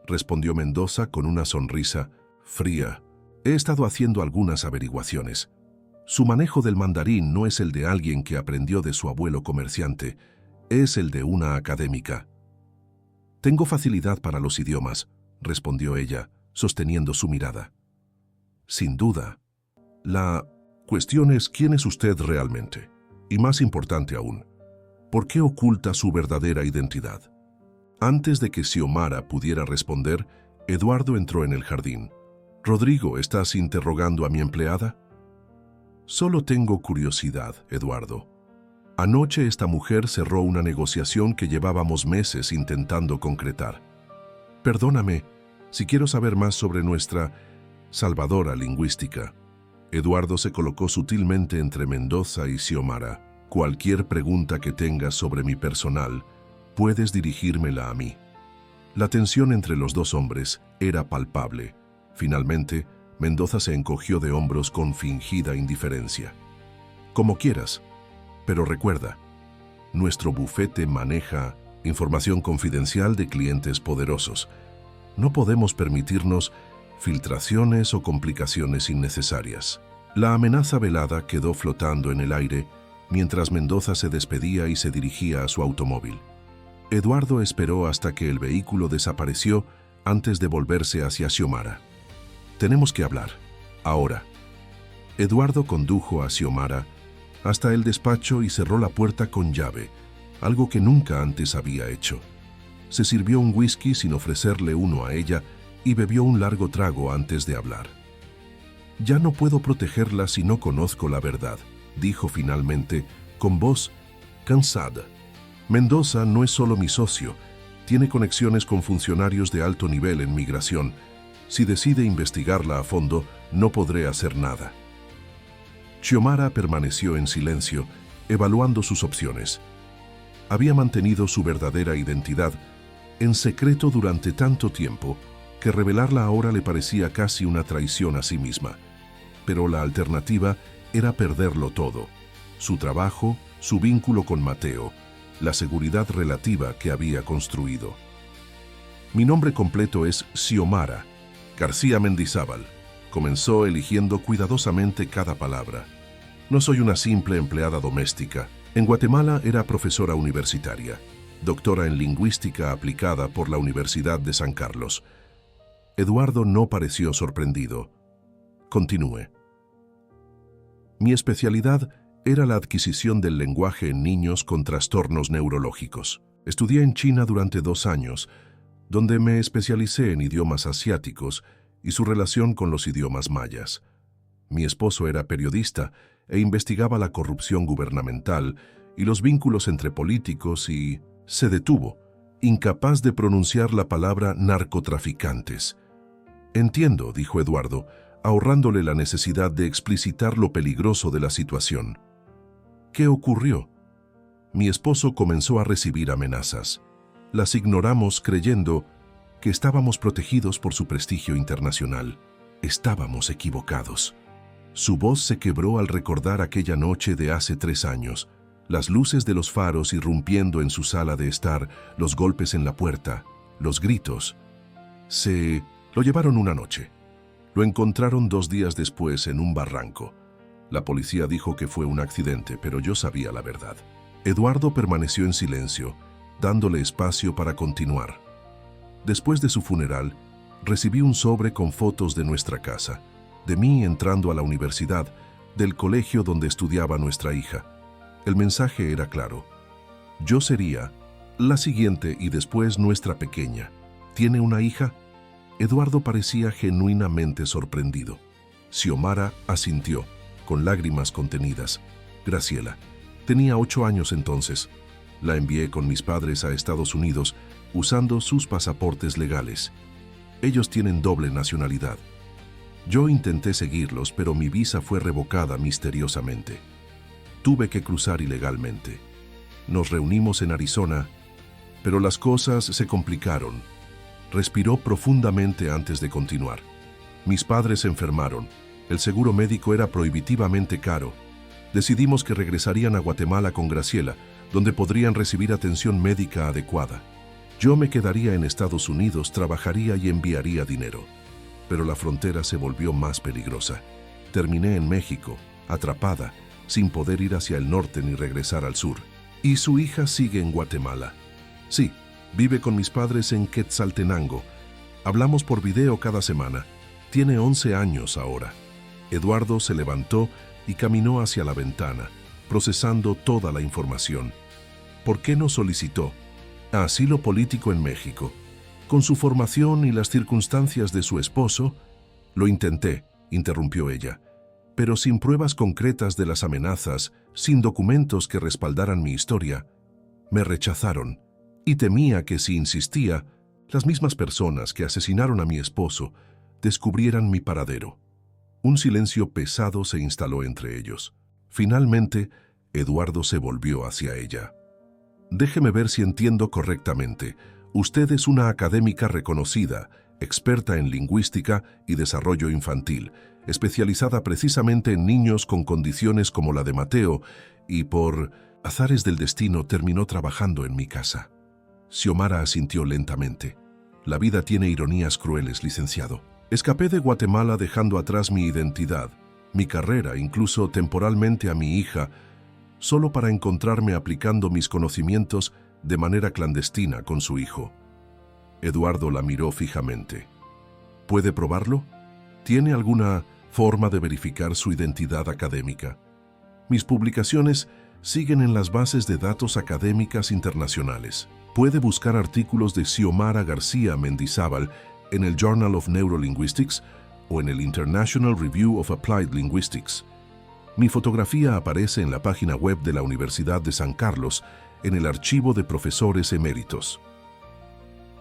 respondió Mendoza con una sonrisa fría. He estado haciendo algunas averiguaciones. Su manejo del mandarín no es el de alguien que aprendió de su abuelo comerciante, es el de una académica. Tengo facilidad para los idiomas, respondió ella, sosteniendo su mirada. Sin duda. La cuestión es quién es usted realmente. Y más importante aún, ¿por qué oculta su verdadera identidad? Antes de que Xiomara pudiera responder, Eduardo entró en el jardín. «Rodrigo, ¿estás interrogando a mi empleada?» «Solo tengo curiosidad, Eduardo. Anoche esta mujer cerró una negociación que llevábamos meses intentando concretar. Perdóname, si quiero saber más sobre nuestra salvadora lingüística». Eduardo se colocó sutilmente entre Mendoza y Xiomara. «Cualquier pregunta que tengas sobre mi personal, puedes dirigírmela a mí». La tensión entre los dos hombres era palpable. Finalmente, Mendoza se encogió de hombros con fingida indiferencia. «Como quieras, pero recuerda, nuestro bufete maneja información confidencial de clientes poderosos. No podemos permitirnos filtraciones o complicaciones innecesarias». La amenaza velada quedó flotando en el aire mientras Mendoza se despedía y se dirigía a su automóvil. Eduardo esperó hasta que el vehículo desapareció antes de volverse hacia Xiomara. «Tenemos que hablar, ahora». Eduardo condujo a Xiomara hasta el despacho y cerró la puerta con llave, algo que nunca antes había hecho. Se sirvió un whisky sin ofrecerle uno a ella y bebió un largo trago antes de hablar. «Ya no puedo protegerla si no conozco la verdad», dijo finalmente, con voz cansada. «Mendoza no es solo mi socio, tiene conexiones con funcionarios de alto nivel en migración. Si decide investigarla a fondo, no podré hacer nada». Xiomara permaneció en silencio, evaluando sus opciones. Había mantenido su verdadera identidad en secreto durante tanto tiempo que revelarla ahora le parecía casi una traición a sí misma. Pero la alternativa era perderlo todo: su trabajo, su vínculo con Mateo, la seguridad relativa que había construido. «Mi nombre completo es Xiomara García Mendizábal», comenzó eligiendo cuidadosamente cada palabra. «No soy una simple empleada doméstica. En Guatemala era profesora universitaria, doctora en lingüística aplicada por la Universidad de San Carlos». Eduardo no pareció sorprendido. «Continúe». «Mi especialidad era la adquisición del lenguaje en niños con trastornos neurológicos. Estudié en China durante 2 años, donde me especialicé en idiomas asiáticos y su relación con los idiomas mayas. Mi esposo era periodista e investigaba la corrupción gubernamental y los vínculos entre políticos y se detuvo, incapaz de pronunciar la palabra narcotraficantes. «Entiendo», dijo Eduardo, ahorrándole la necesidad de explicitar lo peligroso de la situación. «¿Qué ocurrió?» «Mi esposo comenzó a recibir amenazas. Las ignoramos creyendo que estábamos protegidos por su prestigio internacional. Estábamos equivocados». Su voz se quebró al recordar aquella noche de hace 3 años, las luces de los faros irrumpiendo en su sala de estar, los golpes en la puerta, los gritos. «Se lo llevaron una noche», Lo encontraron 2 días después en un barranco. La policía dijo que fue un accidente, pero yo sabía la verdad. Eduardo permaneció en silencio, dándole espacio para continuar. Después de su funeral, recibí un sobre con fotos de nuestra casa, de mí entrando a la universidad, del colegio donde estudiaba nuestra hija. El mensaje era claro. Yo sería la siguiente y después nuestra pequeña. ¿Tiene una hija? Eduardo parecía genuinamente sorprendido. Xiomara asintió, con lágrimas contenidas. Graciela. Tenía 8 años entonces. La envié con mis padres a Estados Unidos usando sus pasaportes legales. Ellos tienen doble nacionalidad. Yo intenté seguirlos, pero mi visa fue revocada misteriosamente. Tuve que cruzar ilegalmente. Nos reunimos en Arizona, pero las cosas se complicaron. Respiró profundamente antes de continuar. Mis padres se enfermaron. El seguro médico era prohibitivamente caro. Decidimos que regresarían a Guatemala con Graciela, donde podrían recibir atención médica adecuada. Yo me quedaría en Estados Unidos, trabajaría y enviaría dinero. Pero la frontera se volvió más peligrosa. Terminé en México, atrapada, sin poder ir hacia el norte ni regresar al sur. Y su hija sigue en Guatemala. Sí, vive con mis padres en Quetzaltenango. Hablamos por video cada semana. Tiene 11 años ahora. Eduardo se levantó y caminó hacia la ventana, procesando toda la información. ¿Por qué no solicitó asilo político en México? Con su formación y las circunstancias de su esposo, lo intenté, interrumpió ella, pero sin pruebas concretas de las amenazas, sin documentos que respaldaran mi historia, me rechazaron y temía que si insistía, las mismas personas que asesinaron a mi esposo descubrieran mi paradero. Un silencio pesado se instaló entre ellos. Finalmente, Eduardo se volvió hacia ella. Déjeme ver si entiendo correctamente. Usted es una académica reconocida, experta en lingüística y desarrollo infantil, especializada precisamente en niños con condiciones como la de Mateo, y por azares del destino terminó trabajando en mi casa. Xiomara asintió lentamente. La vida tiene ironías crueles, licenciado. Escapé de Guatemala dejando atrás mi identidad, mi carrera, incluso temporalmente a mi hija, solo para encontrarme aplicando mis conocimientos de manera clandestina con su hijo. Eduardo la miró fijamente. ¿Puede probarlo? ¿Tiene alguna forma de verificar su identidad académica? Mis publicaciones siguen en las bases de datos académicas internacionales. Puede buscar artículos de Xiomara García Mendizábal en el Journal of Neurolinguistics o en el International Review of Applied Linguistics. Mi fotografía aparece en la página web de la Universidad de San Carlos, en el archivo de profesores eméritos.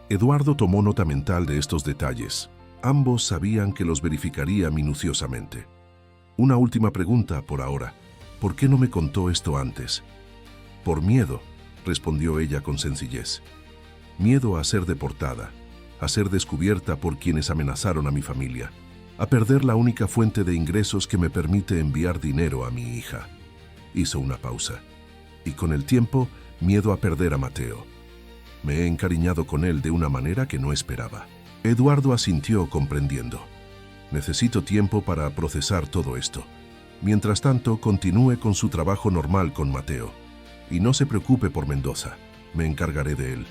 Eduardo tomó nota mental de estos detalles. Ambos sabían que los verificaría minuciosamente. Una última pregunta por ahora. ¿Por qué no me contó esto antes? Por miedo, respondió ella con sencillez. Miedo a ser deportada, a ser descubierta por quienes amenazaron a mi familia, a perder la única fuente de ingresos que me permite enviar dinero a mi hija. Hizo una pausa. Y con el tiempo, miedo a perder a Mateo. Me he encariñado con él de una manera que no esperaba. Eduardo asintió comprendiendo. Necesito tiempo para procesar todo esto. Mientras tanto, continúe con su trabajo normal con Mateo. Y no se preocupe por Mendoza. Me encargaré de él.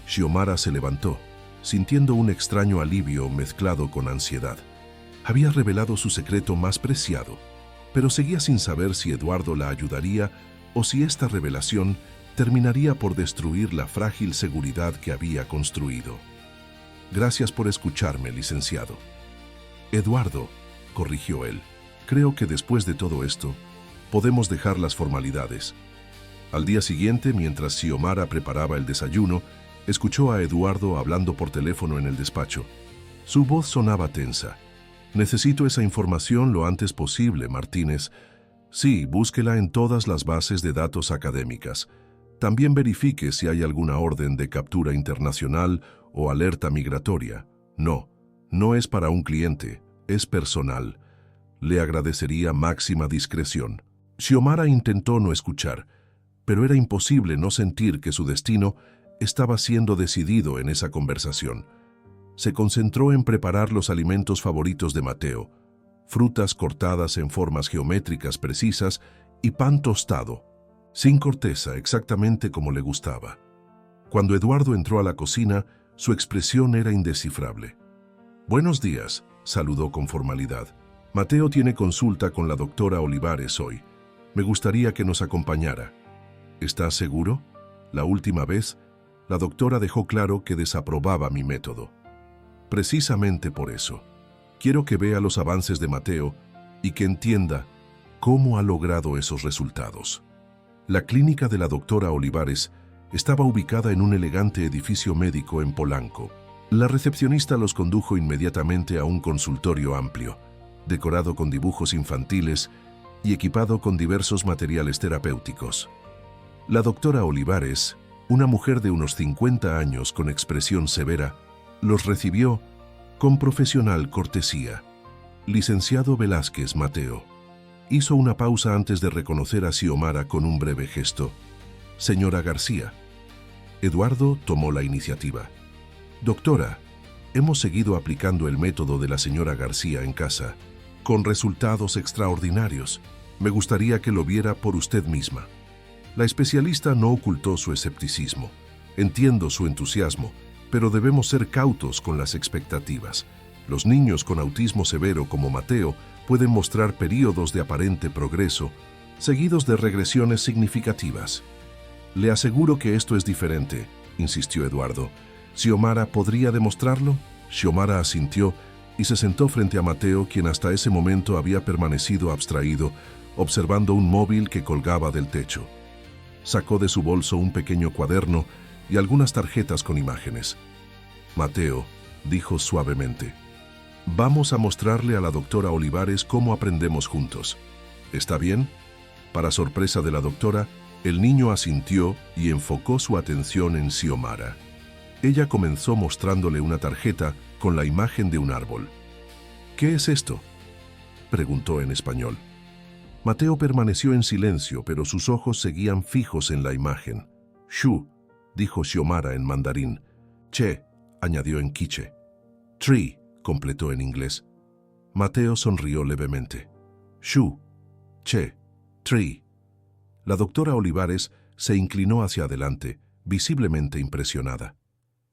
Xiomara se levantó, sintiendo un extraño alivio mezclado con ansiedad. Había revelado su secreto más preciado, pero seguía sin saber si Eduardo la ayudaría o si esta revelación terminaría por destruir la frágil seguridad que había construido. Gracias por escucharme, licenciado. Eduardo, corrigió él, creo que después de todo esto, podemos dejar las formalidades. Al día siguiente, mientras Xiomara preparaba el desayuno, escuchó a Eduardo hablando por teléfono en el despacho. Su voz sonaba tensa. Necesito esa información lo antes posible, Martínez. Sí, búsquela en todas las bases de datos académicas. También verifique si hay alguna orden de captura internacional o alerta migratoria. No, no es para un cliente, es personal. Le agradecería máxima discreción. Xiomara intentó no escuchar, pero era imposible no sentir que su destino estaba siendo decidido en esa conversación. Se concentró en preparar los alimentos favoritos de Mateo, frutas cortadas en formas geométricas precisas y pan tostado, sin corteza, exactamente como le gustaba. Cuando Eduardo entró a la cocina, su expresión era indescifrable. «Buenos días», saludó con formalidad. «Mateo tiene consulta con la doctora Olivares hoy. Me gustaría que nos acompañara». «¿Estás seguro?» La última vez, la doctora dejó claro que desaprobaba mi método. Precisamente por eso, quiero que vea los avances de Mateo y que entienda cómo ha logrado esos resultados. La clínica de la doctora Olivares estaba ubicada en un elegante edificio médico en Polanco. La recepcionista los condujo inmediatamente a un consultorio amplio, decorado con dibujos infantiles y equipado con diversos materiales terapéuticos. La doctora Olivares, una mujer de unos 50 años con expresión severa, los recibió con profesional cortesía. «Licenciado Velázquez Mateo». Hizo una pausa antes de reconocer a Xiomara con un breve gesto. «Señora García». Eduardo tomó la iniciativa. «Doctora, hemos seguido aplicando el método de la señora García en casa, con resultados extraordinarios. Me gustaría que lo viera por usted misma». La especialista no ocultó su escepticismo. «Entiendo su entusiasmo, pero debemos ser cautos con las expectativas. Los niños con autismo severo como Mateo pueden mostrar periodos de aparente progreso, seguidos de regresiones significativas». «Le aseguro que esto es diferente», insistió Eduardo. «¿Xiomara podría demostrarlo?» Xiomara asintió y se sentó frente a Mateo, quien hasta ese momento había permanecido abstraído, observando un móvil que colgaba del techo. Sacó de su bolso un pequeño cuaderno y algunas tarjetas con imágenes. «Mateo», dijo suavemente, «vamos a mostrarle a la doctora Olivares cómo aprendemos juntos. ¿Está bien?» Para sorpresa de la doctora, el niño asintió y enfocó su atención en Xiomara. Ella comenzó mostrándole una tarjeta con la imagen de un árbol. «¿Qué es esto?», preguntó en español. Mateo permaneció en silencio, pero sus ojos seguían fijos en la imagen. «Shu», dijo Xiomara en mandarín. «Che», añadió en quiche. «Tree», completó en inglés. Mateo sonrió levemente. «Shu, che, tree». La doctora Olivares se inclinó hacia adelante, visiblemente impresionada.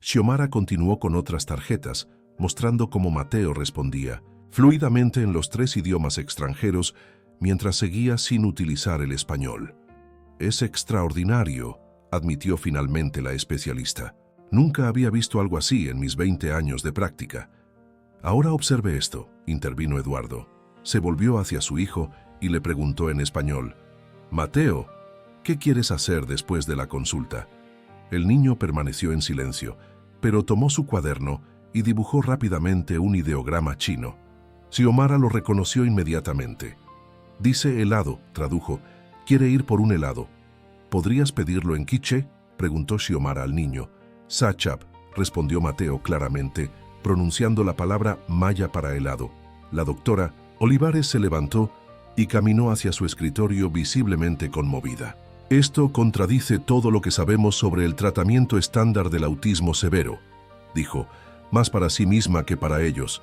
Xiomara continuó con otras tarjetas, mostrando cómo Mateo respondía fluidamente en los 3 idiomas extranjeros mientras seguía sin utilizar el español. «Es extraordinario», admitió finalmente la especialista. «Nunca había visto algo así en mis 20 años de práctica». «Ahora observe esto», intervino Eduardo. Se volvió hacia su hijo y le preguntó en español: «Mateo, ¿qué quieres hacer después de la consulta?». El niño permaneció en silencio, pero tomó su cuaderno y dibujó rápidamente un ideograma chino. Xiomara lo reconoció inmediatamente. «Dice helado», tradujo. «Quiere ir por un helado». «¿Podrías pedirlo en quiche?», preguntó Xiomara al niño. «Sachap», respondió Mateo claramente, pronunciando la palabra maya para helado. La doctora Olivares se levantó y caminó hacia su escritorio visiblemente conmovida. «Esto contradice todo lo que sabemos sobre el tratamiento estándar del autismo severo», dijo, más para sí misma que para ellos.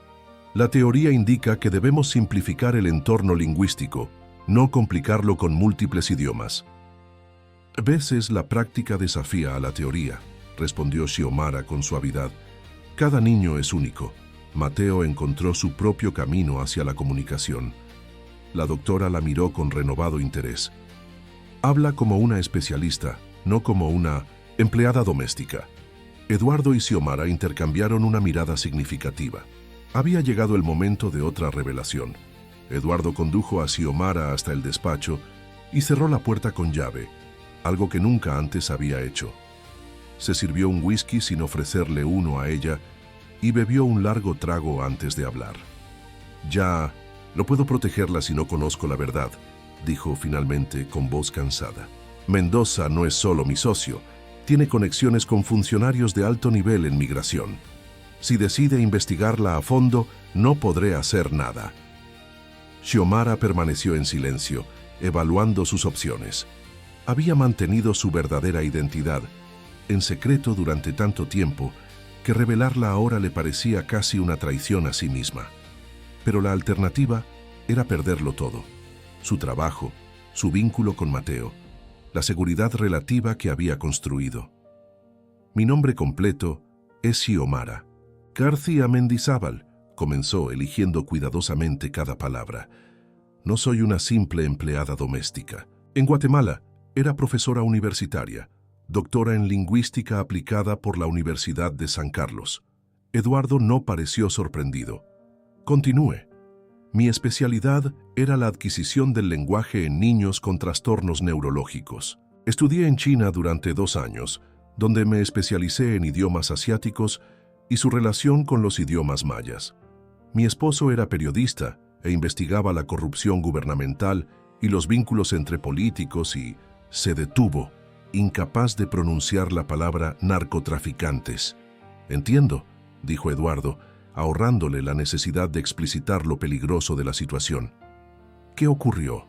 «La teoría indica que debemos simplificar el entorno lingüístico, no complicarlo con múltiples idiomas». «A veces la práctica desafía a la teoría», respondió Xiomara con suavidad. «Cada niño es único». Mateo encontró su propio camino hacia la comunicación. La doctora la miró con renovado interés. «Habla como una especialista, no como una empleada doméstica». Eduardo y Xiomara intercambiaron una mirada significativa. Había llegado el momento de otra revelación. Eduardo condujo a Xiomara hasta el despacho y cerró la puerta con llave, algo que nunca antes había hecho. Se sirvió un whisky sin ofrecerle uno a ella y bebió un largo trago antes de hablar. «Ya no puedo protegerla si no conozco la verdad», dijo finalmente con voz cansada. «Mendoza no es solo mi socio, tiene conexiones con funcionarios de alto nivel en migración. Si decide investigarla a fondo, no podré hacer nada». Xiomara permaneció en silencio, evaluando sus opciones. Había mantenido su verdadera identidad, en secreto durante tanto tiempo, que revelarla ahora le parecía casi una traición a sí misma. Pero la alternativa era perderlo todo: su trabajo, su vínculo con Mateo, la seguridad relativa que había construido. Mi nombre completo es Xiomara García Mendizábal, comenzó, eligiendo cuidadosamente cada palabra. No soy una simple empleada doméstica. En Guatemala era profesora universitaria, doctora en lingüística aplicada por la Universidad de San Carlos. Eduardo no pareció sorprendido. Continúe. Mi especialidad era la adquisición del lenguaje en niños con trastornos neurológicos. Estudié en China durante 2 años, donde me especialicé en idiomas asiáticos y su relación con los idiomas mayas. Mi esposo era periodista e investigaba la corrupción gubernamental y los vínculos entre políticos y se detuvo, incapaz de pronunciar la palabra narcotraficantes. Entiendo, dijo Eduardo, ahorrándole la necesidad de explicitar lo peligroso de la situación. ¿Qué ocurrió?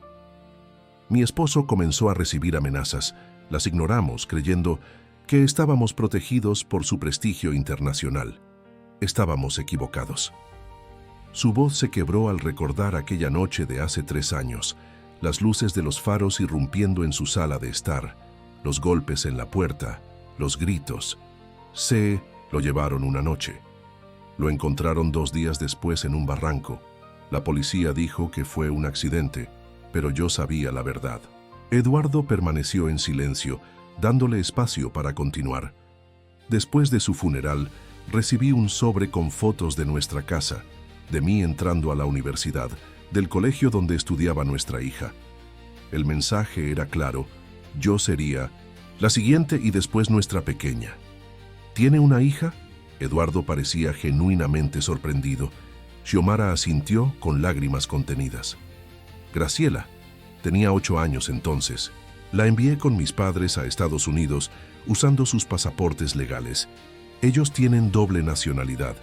Mi esposo comenzó a recibir amenazas. Las ignoramos, creyendo que estábamos protegidos por su prestigio internacional. Estábamos equivocados. Su voz se quebró al recordar aquella noche de hace 3 años, las luces de los faros irrumpiendo en su sala de estar, los golpes en la puerta, los gritos. Lo llevaron una noche. Lo encontraron 2 días después en un barranco. La policía dijo que fue un accidente, pero yo sabía la verdad. Eduardo permaneció en silencio, dándole espacio para continuar. Después de su funeral, recibí un sobre con fotos de nuestra casa, de mí entrando a la universidad, del colegio donde estudiaba nuestra hija. El mensaje era claro: yo sería la siguiente y después nuestra pequeña. ¿Tiene una hija? Eduardo parecía genuinamente sorprendido. Xiomara asintió con lágrimas contenidas. Graciela. Tenía 8 años entonces. La envié con mis padres a Estados Unidos usando sus pasaportes legales. Ellos tienen doble nacionalidad.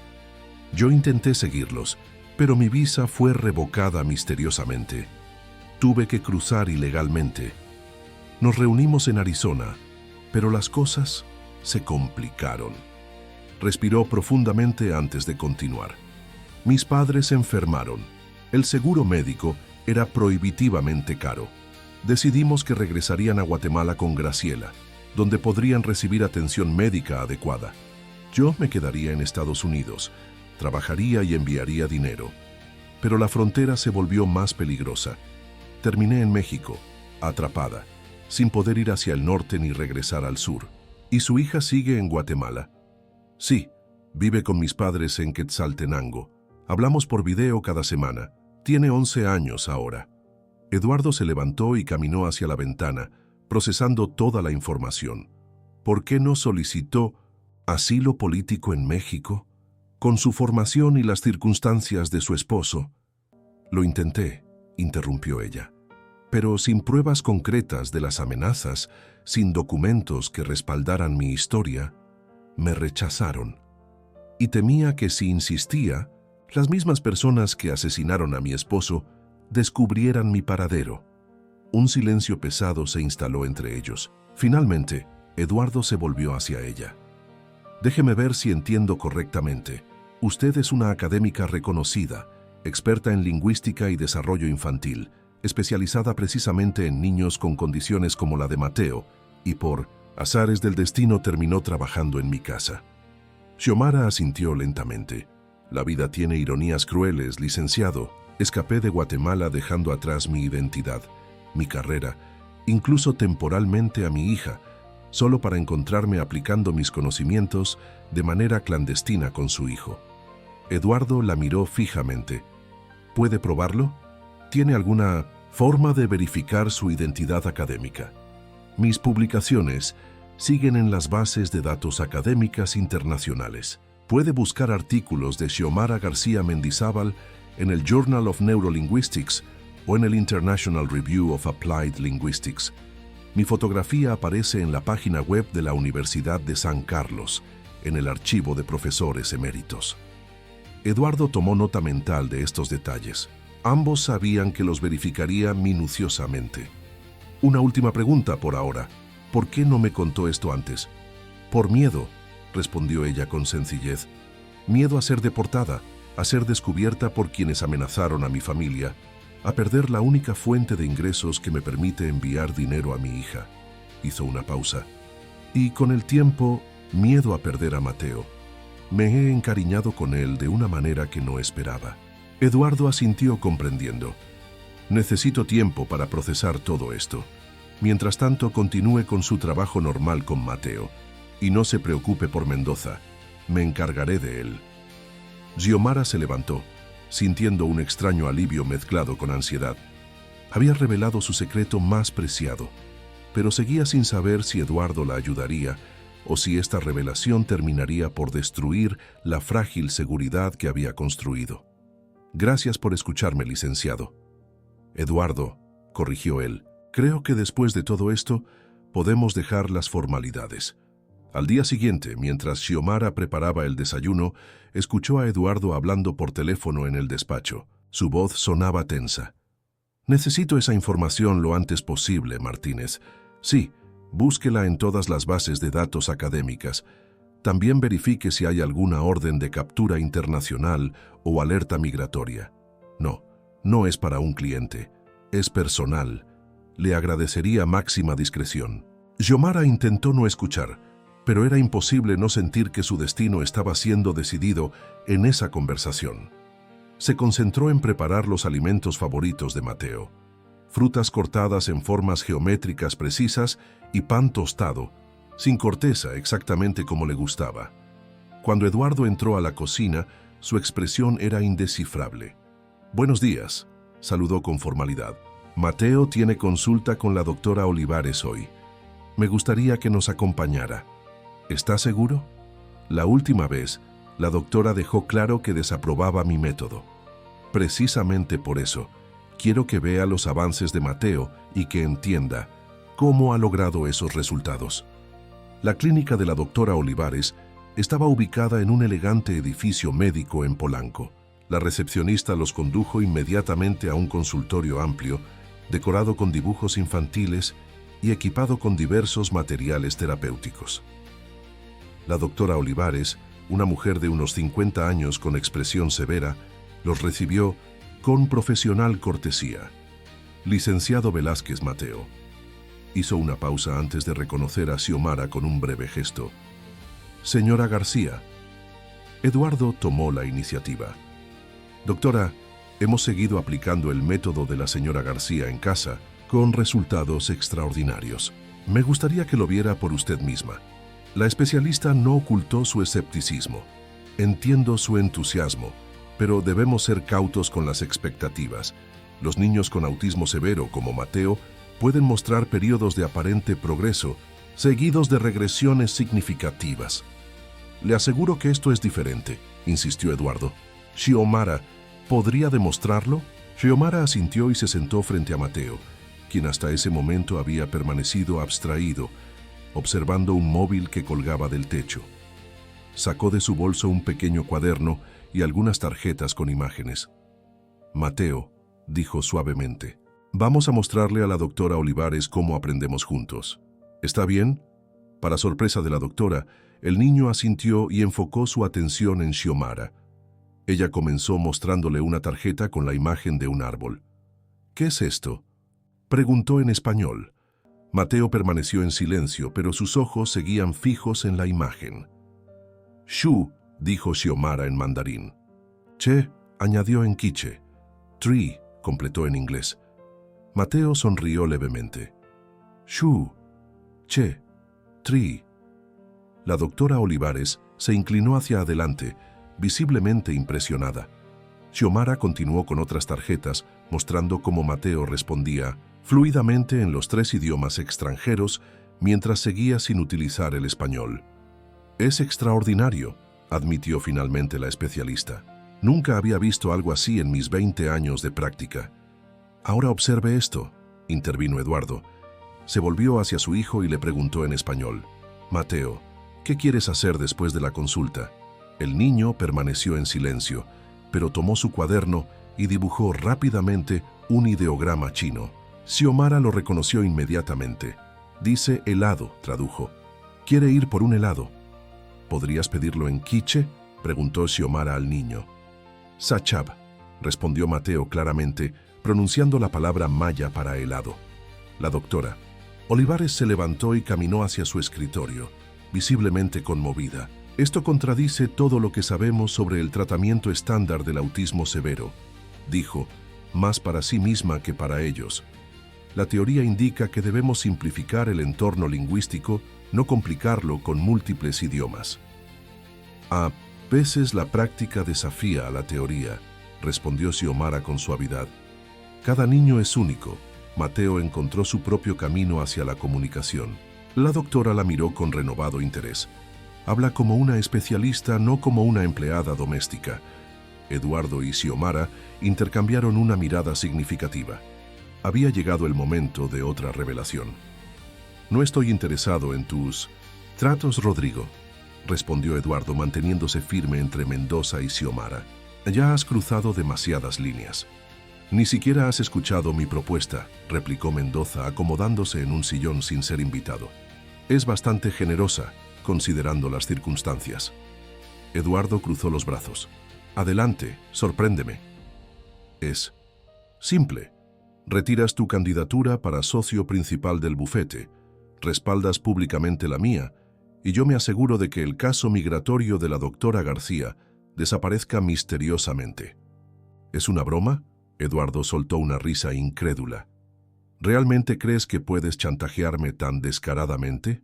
Yo intenté seguirlos, pero mi visa fue revocada misteriosamente. Tuve que cruzar ilegalmente. Nos reunimos en Arizona, pero las cosas se complicaron. Respiró profundamente antes de continuar. Mis padres se enfermaron. El seguro médico era prohibitivamente caro. Decidimos que regresarían a Guatemala con Graciela, donde podrían recibir atención médica adecuada. Yo me quedaría en Estados Unidos, trabajaría y enviaría dinero. Pero la frontera se volvió más peligrosa. Terminé en México, atrapada, sin poder ir hacia el norte ni regresar al sur. ¿Y su hija sigue en Guatemala? Sí, vive con mis padres en Quetzaltenango. Hablamos por video cada semana. Tiene 11 años ahora. Eduardo se levantó y caminó hacia la ventana, procesando toda la información. ¿Por qué no solicitó asilo político en México? Con su formación y las circunstancias de su esposo. Lo intenté, interrumpió ella, pero sin pruebas concretas de las amenazas, sin documentos que respaldaran mi historia, me rechazaron. Y temía que si insistía, las mismas personas que asesinaron a mi esposo descubrieran mi paradero. Un silencio pesado se instaló entre ellos. Finalmente, Eduardo se volvió hacia ella. Déjeme ver si entiendo correctamente. Usted es una académica reconocida, experta en lingüística y desarrollo infantil, especializada precisamente en niños con condiciones como la de Mateo, y por azares del destino terminó trabajando en mi casa. Xiomara asintió lentamente. La vida tiene ironías crueles, licenciado. Escapé de Guatemala dejando atrás mi identidad, mi carrera, incluso temporalmente a mi hija, solo para encontrarme aplicando mis conocimientos de manera clandestina con su hijo. Eduardo la miró fijamente. ¿Puede probarlo? ¿Tiene alguna forma de verificar su identidad académica? Mis publicaciones siguen en las bases de datos académicas internacionales. Puede buscar artículos de Xiomara García Mendizábal en el Journal of Neurolinguistics o en el International Review of Applied Linguistics. Mi fotografía aparece en la página web de la Universidad de San Carlos, en el archivo de profesores eméritos. Eduardo tomó nota mental de estos detalles. Ambos sabían que los verificaría minuciosamente. Una última pregunta por ahora. ¿Por qué no me contó esto antes? Por miedo. respondió ella con sencillez. Miedo a ser deportada, a ser descubierta por quienes amenazaron a mi familia, a perder la única fuente de ingresos que me permite enviar dinero a mi hija. Hizo una pausa. Y con el tiempo, miedo a perder a Mateo. Me he encariñado con él de una manera que no esperaba. Eduardo asintió comprendiendo. Necesito tiempo para procesar todo esto. Mientras tanto, continúe con su trabajo normal con Mateo. Y no se preocupe por Mendoza. Me encargaré de él. Xiomara se levantó, sintiendo un extraño alivio mezclado con ansiedad. Había revelado su secreto más preciado, pero seguía sin saber si Eduardo la ayudaría o si esta revelación terminaría por destruir la frágil seguridad que había construido. Gracias por escucharme, licenciado. Eduardo, corrigió él, creo que después de todo esto podemos dejar las formalidades. Al día siguiente, mientras Xiomara preparaba el desayuno, escuchó a Eduardo hablando por teléfono en el despacho. Su voz sonaba tensa. Necesito esa información lo antes posible, Martínez. Sí, búsquela en todas las bases de datos académicas. También verifique si hay alguna orden de captura internacional o alerta migratoria. No, no es para un cliente. Es personal. Le agradecería máxima discreción. Xiomara intentó no escuchar, pero era imposible no sentir que su destino estaba siendo decidido en esa conversación. Se concentró en preparar los alimentos favoritos de Mateo: frutas cortadas en formas geométricas precisas y pan tostado, sin corteza, exactamente como le gustaba. Cuando Eduardo entró a la cocina, su expresión era indescifrable. «Buenos días», saludó con formalidad. «Mateo tiene consulta con la doctora Olivares hoy. Me gustaría que nos acompañara. ¿Está seguro?» La última vez, la doctora dejó claro que desaprobaba mi método. Precisamente por eso, quiero que vea los avances de Mateo y que entienda cómo ha logrado esos resultados. La clínica de la doctora Olivares estaba ubicada en un elegante edificio médico en Polanco. La recepcionista los condujo inmediatamente a un consultorio amplio, decorado con dibujos infantiles y equipado con diversos materiales terapéuticos. La doctora Olivares, una mujer de unos 50 años con expresión severa, los recibió con profesional cortesía. «Licenciado Velázquez Mateo». Hizo una pausa antes de reconocer a Xiomara con un breve gesto. «Señora García». Eduardo tomó la iniciativa. «Doctora, hemos seguido aplicando el método de la señora García en casa, con resultados extraordinarios. Me gustaría que lo viera por usted misma». La especialista no ocultó su escepticismo. «Entiendo su entusiasmo, pero debemos ser cautos con las expectativas. Los niños con autismo severo, como Mateo, pueden mostrar periodos de aparente progreso, seguidos de regresiones significativas». «Le aseguro que esto es diferente», insistió Eduardo. «Xiomara, ¿podría demostrarlo?» Xiomara asintió y se sentó frente a Mateo, quien hasta ese momento había permanecido abstraído, observando un móvil que colgaba del techo. Sacó de su bolso un pequeño cuaderno y algunas tarjetas con imágenes. «Mateo», dijo suavemente, «vamos a mostrarle a la doctora Olivares cómo aprendemos juntos. ¿Está bien?» Para sorpresa de la doctora, el niño asintió y enfocó su atención en Xiomara. Ella comenzó mostrándole una tarjeta con la imagen de un árbol. «¿Qué es esto?», preguntó en español. Mateo permaneció en silencio, pero sus ojos seguían fijos en la imagen. «Shu», dijo Xiomara en mandarín. «Che», añadió en quiche. «Tree», completó en inglés. Mateo sonrió levemente. «Shu, che, tree». La doctora Olivares se inclinó hacia adelante, visiblemente impresionada. Xiomara continuó con otras tarjetas, mostrando cómo Mateo respondía fluidamente en los 3 idiomas extranjeros mientras seguía sin utilizar el español. «Es extraordinario», admitió finalmente la especialista. «Nunca había visto algo así en mis 20 años de práctica». «Ahora observe esto», intervino Eduardo. Se volvió hacia su hijo y le preguntó en español: «Mateo, ¿qué quieres hacer después de la consulta?». El niño permaneció en silencio, pero tomó su cuaderno y dibujó rápidamente un ideograma chino. Xiomara lo reconoció inmediatamente. «Dice helado», tradujo. «Quiere ir por un helado». ¿Podrías pedirlo en quiche?, preguntó Xiomara al niño. Sachab, respondió Mateo claramente, pronunciando la palabra maya para helado. La doctora Olivares se levantó y caminó hacia su escritorio, visiblemente conmovida. Esto contradice todo lo que sabemos sobre el tratamiento estándar del autismo severo, dijo, más para sí misma que para ellos. La teoría indica que debemos simplificar el entorno lingüístico, no complicarlo con múltiples idiomas. A veces la práctica desafía a la teoría, respondió Xiomara con suavidad. Cada niño es único. Mateo encontró su propio camino hacia la comunicación. La doctora la miró con renovado interés. Habla como una especialista, no como una empleada doméstica. Eduardo y Xiomara intercambiaron una mirada significativa. Había llegado el momento de otra revelación. No estoy interesado en tus tratos, Rodrigo, respondió Eduardo manteniéndose firme entre Mendoza y Xiomara. Ya has cruzado demasiadas líneas. Ni siquiera has escuchado mi propuesta, replicó Mendoza acomodándose en un sillón sin ser invitado. Es bastante generosa, considerando las circunstancias. Eduardo cruzó los brazos. Adelante, sorpréndeme. Es simple. Retiras tu candidatura para socio principal del bufete, respaldas públicamente la mía, y yo me aseguro de que el caso migratorio de la doctora García desaparezca misteriosamente. ¿Es una broma? Eduardo soltó una risa incrédula. ¿Realmente crees que puedes chantajearme tan descaradamente?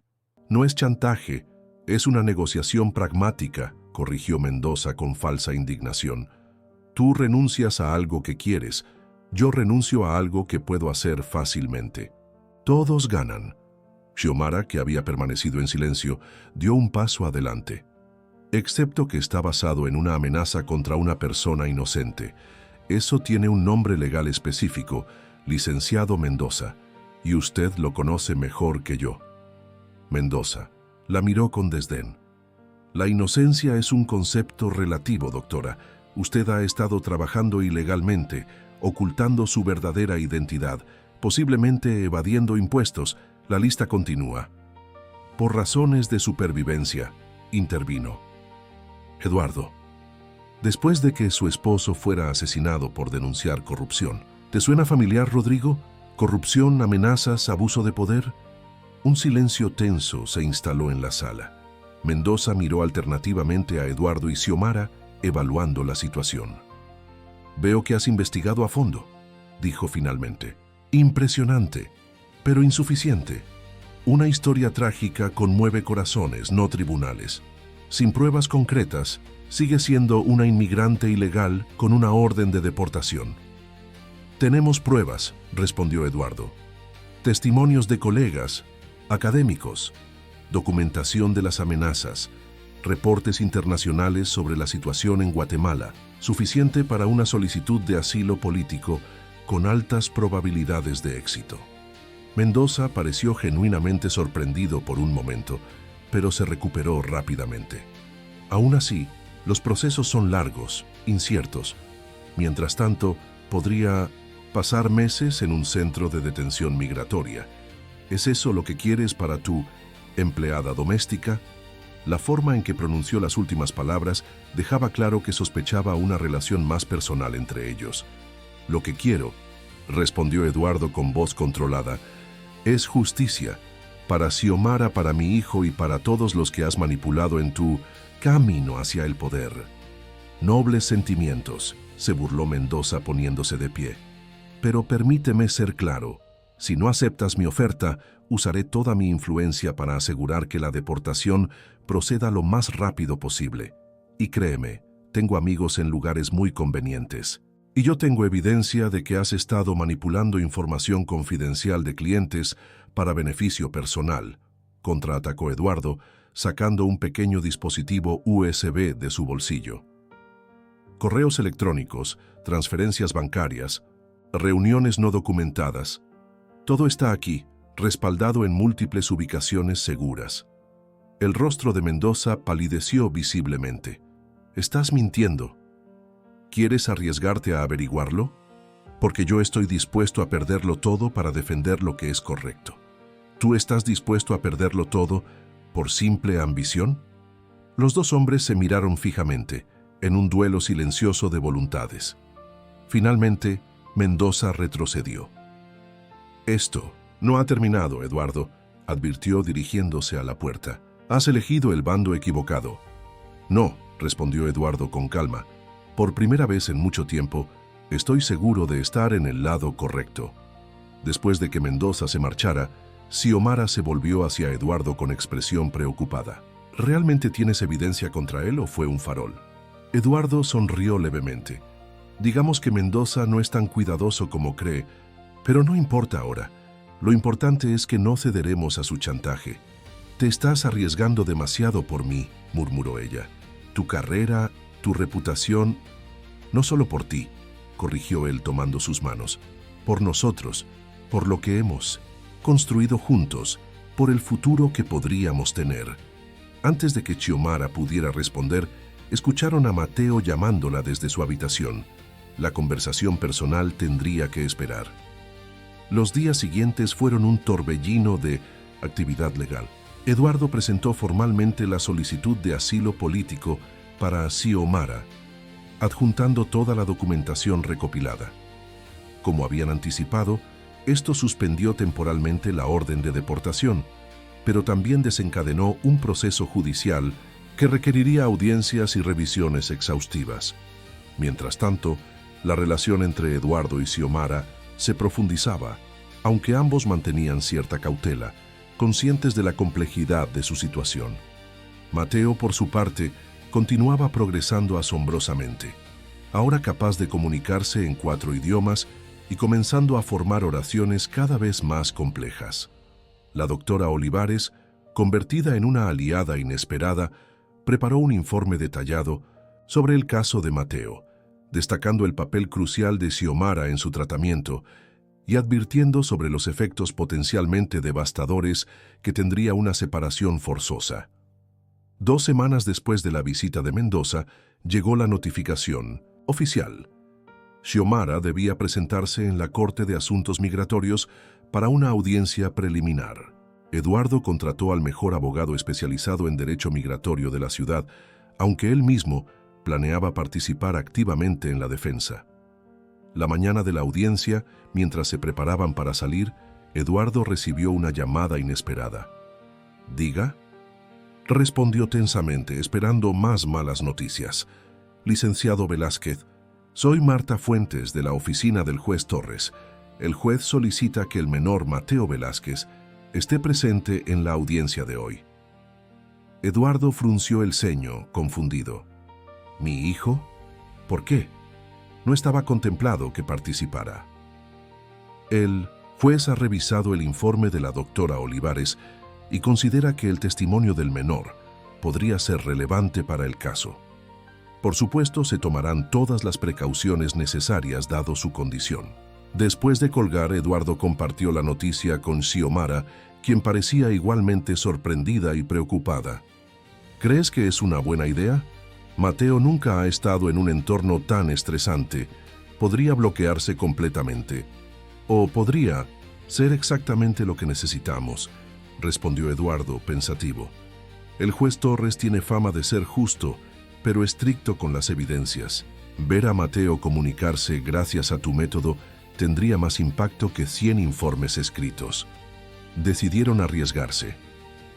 No es chantaje, es una negociación pragmática, corrigió Mendoza con falsa indignación. Tú renuncias a algo que quieres, yo renuncio a algo que puedo hacer fácilmente. Todos ganan. Xiomara, que había permanecido en silencio, dio un paso adelante. Excepto que está basado en una amenaza contra una persona inocente. Eso tiene un nombre legal específico, licenciado Mendoza, y usted lo conoce mejor que yo. Mendoza la miró con desdén. La inocencia es un concepto relativo, doctora. Usted ha estado trabajando ilegalmente, ocultando su verdadera identidad, posiblemente evadiendo impuestos. La lista continúa. Por razones de supervivencia, intervino. Eduardo, después de que su esposo fuera asesinado por denunciar corrupción, ¿te suena familiar, Rodrigo? ¿Corrupción, amenazas, abuso de poder? Un silencio tenso se instaló en la sala. Mendoza miró alternativamente a Eduardo y Xiomara, evaluando la situación. Veo que has investigado a fondo, dijo finalmente. Impresionante, pero insuficiente. Una historia trágica conmueve corazones, no tribunales. Sin pruebas concretas, sigue siendo una inmigrante ilegal con una orden de deportación. Tenemos pruebas, respondió Eduardo. Testimonios de colegas, académicos, documentación de las amenazas, reportes internacionales sobre la situación en Guatemala, suficiente para una solicitud de asilo político con altas probabilidades de éxito. Mendoza pareció genuinamente sorprendido por un momento, pero se recuperó rápidamente. Aún así, los procesos son largos, inciertos. Mientras tanto, podría pasar meses en un centro de detención migratoria. ¿Es eso lo que quieres para tu empleada doméstica? La forma en que pronunció las últimas palabras dejaba claro que sospechaba una relación más personal entre ellos. Lo que quiero, respondió Eduardo con voz controlada, es justicia, para Xiomara, para mi hijo y para todos los que has manipulado en tu camino hacia el poder. Nobles sentimientos, se burló Mendoza poniéndose de pie. Pero permíteme ser claro, si no aceptas mi oferta, usaré toda mi influencia para asegurar que la deportación proceda lo más rápido posible. Y créeme, tengo amigos en lugares muy convenientes. Y yo tengo evidencia de que has estado manipulando información confidencial de clientes para beneficio personal, contraatacó Eduardo, sacando un pequeño dispositivo USB de su bolsillo. Correos electrónicos, transferencias bancarias, reuniones no documentadas. Todo está aquí, respaldado en múltiples ubicaciones seguras. El rostro de Mendoza palideció visiblemente. Estás mintiendo. ¿Quieres arriesgarte a averiguarlo? Porque yo estoy dispuesto a perderlo todo para defender lo que es correcto. ¿Tú estás dispuesto a perderlo todo por simple ambición? Los dos hombres se miraron fijamente, en un duelo silencioso de voluntades. Finalmente, Mendoza retrocedió. «Esto no ha terminado, Eduardo», advirtió dirigiéndose a la puerta. «Has elegido el bando equivocado». «No», respondió Eduardo con calma. «Por primera vez en mucho tiempo, estoy seguro de estar en el lado correcto». Después de que Mendoza se marchara, Xiomara se volvió hacia Eduardo con expresión preocupada. «¿Realmente tienes evidencia contra él o fue un farol?». Eduardo sonrió levemente. «Digamos que Mendoza no es tan cuidadoso como cree, pero no importa ahora. Lo importante es que no cederemos a su chantaje». «Te estás arriesgando demasiado por mí», murmuró ella. «Tu carrera, tu reputación...». «No solo por ti», corrigió él tomando sus manos. «Por nosotros, por lo que hemos construido juntos, por el futuro que podríamos tener». Antes de que Xiomara pudiera responder, escucharon a Mateo llamándola desde su habitación. La conversación personal tendría que esperar. Los días siguientes fueron un torbellino de actividad legal. Eduardo presentó formalmente la solicitud de asilo político para Xiomara, adjuntando toda la documentación recopilada. Como habían anticipado, esto suspendió temporalmente la orden de deportación, pero también desencadenó un proceso judicial que requeriría audiencias y revisiones exhaustivas. Mientras tanto, la relación entre Eduardo y Xiomara se profundizaba, aunque ambos mantenían cierta cautela, conscientes de la complejidad de su situación. Mateo, por su parte, continuaba progresando asombrosamente, ahora capaz de comunicarse en 4 idiomas y comenzando a formar oraciones cada vez más complejas. La doctora Olivares, convertida en una aliada inesperada, preparó un informe detallado sobre el caso de Mateo, destacando el papel crucial de Xiomara en su tratamiento y advirtiendo sobre los efectos potencialmente devastadores que tendría una separación forzosa. 2 semanas después de la visita de Mendoza, llegó la notificación oficial. Xiomara debía presentarse en la Corte de Asuntos Migratorios para una audiencia preliminar. Eduardo contrató al mejor abogado especializado en derecho migratorio de la ciudad, aunque él mismo planeaba participar activamente en la defensa. La mañana de la audiencia, mientras se preparaban para salir, Eduardo recibió una llamada inesperada. «¿Diga?», respondió tensamente, esperando más malas noticias. «Licenciado Velázquez, soy Marta Fuentes de la oficina del juez Torres. El juez solicita que el menor Mateo Velázquez esté presente en la audiencia de hoy». Eduardo frunció el ceño, confundido. «¿Mi hijo? ¿Por qué? No estaba contemplado que participara». El juez ha revisado el informe de la doctora Olivares y considera que el testimonio del menor podría ser relevante para el caso. Por supuesto, se tomarán todas las precauciones necesarias dado su condición. Después de colgar, Eduardo compartió la noticia con Xiomara, quien parecía igualmente sorprendida y preocupada. «¿Crees que es una buena idea? Mateo nunca ha estado en un entorno tan estresante. Podría bloquearse completamente. O podría ser exactamente lo que necesitamos», respondió Eduardo, pensativo. «El juez Torres tiene fama de ser justo, pero estricto con las evidencias. Ver a Mateo comunicarse gracias a tu método tendría más impacto que 100 informes escritos». Decidieron arriesgarse.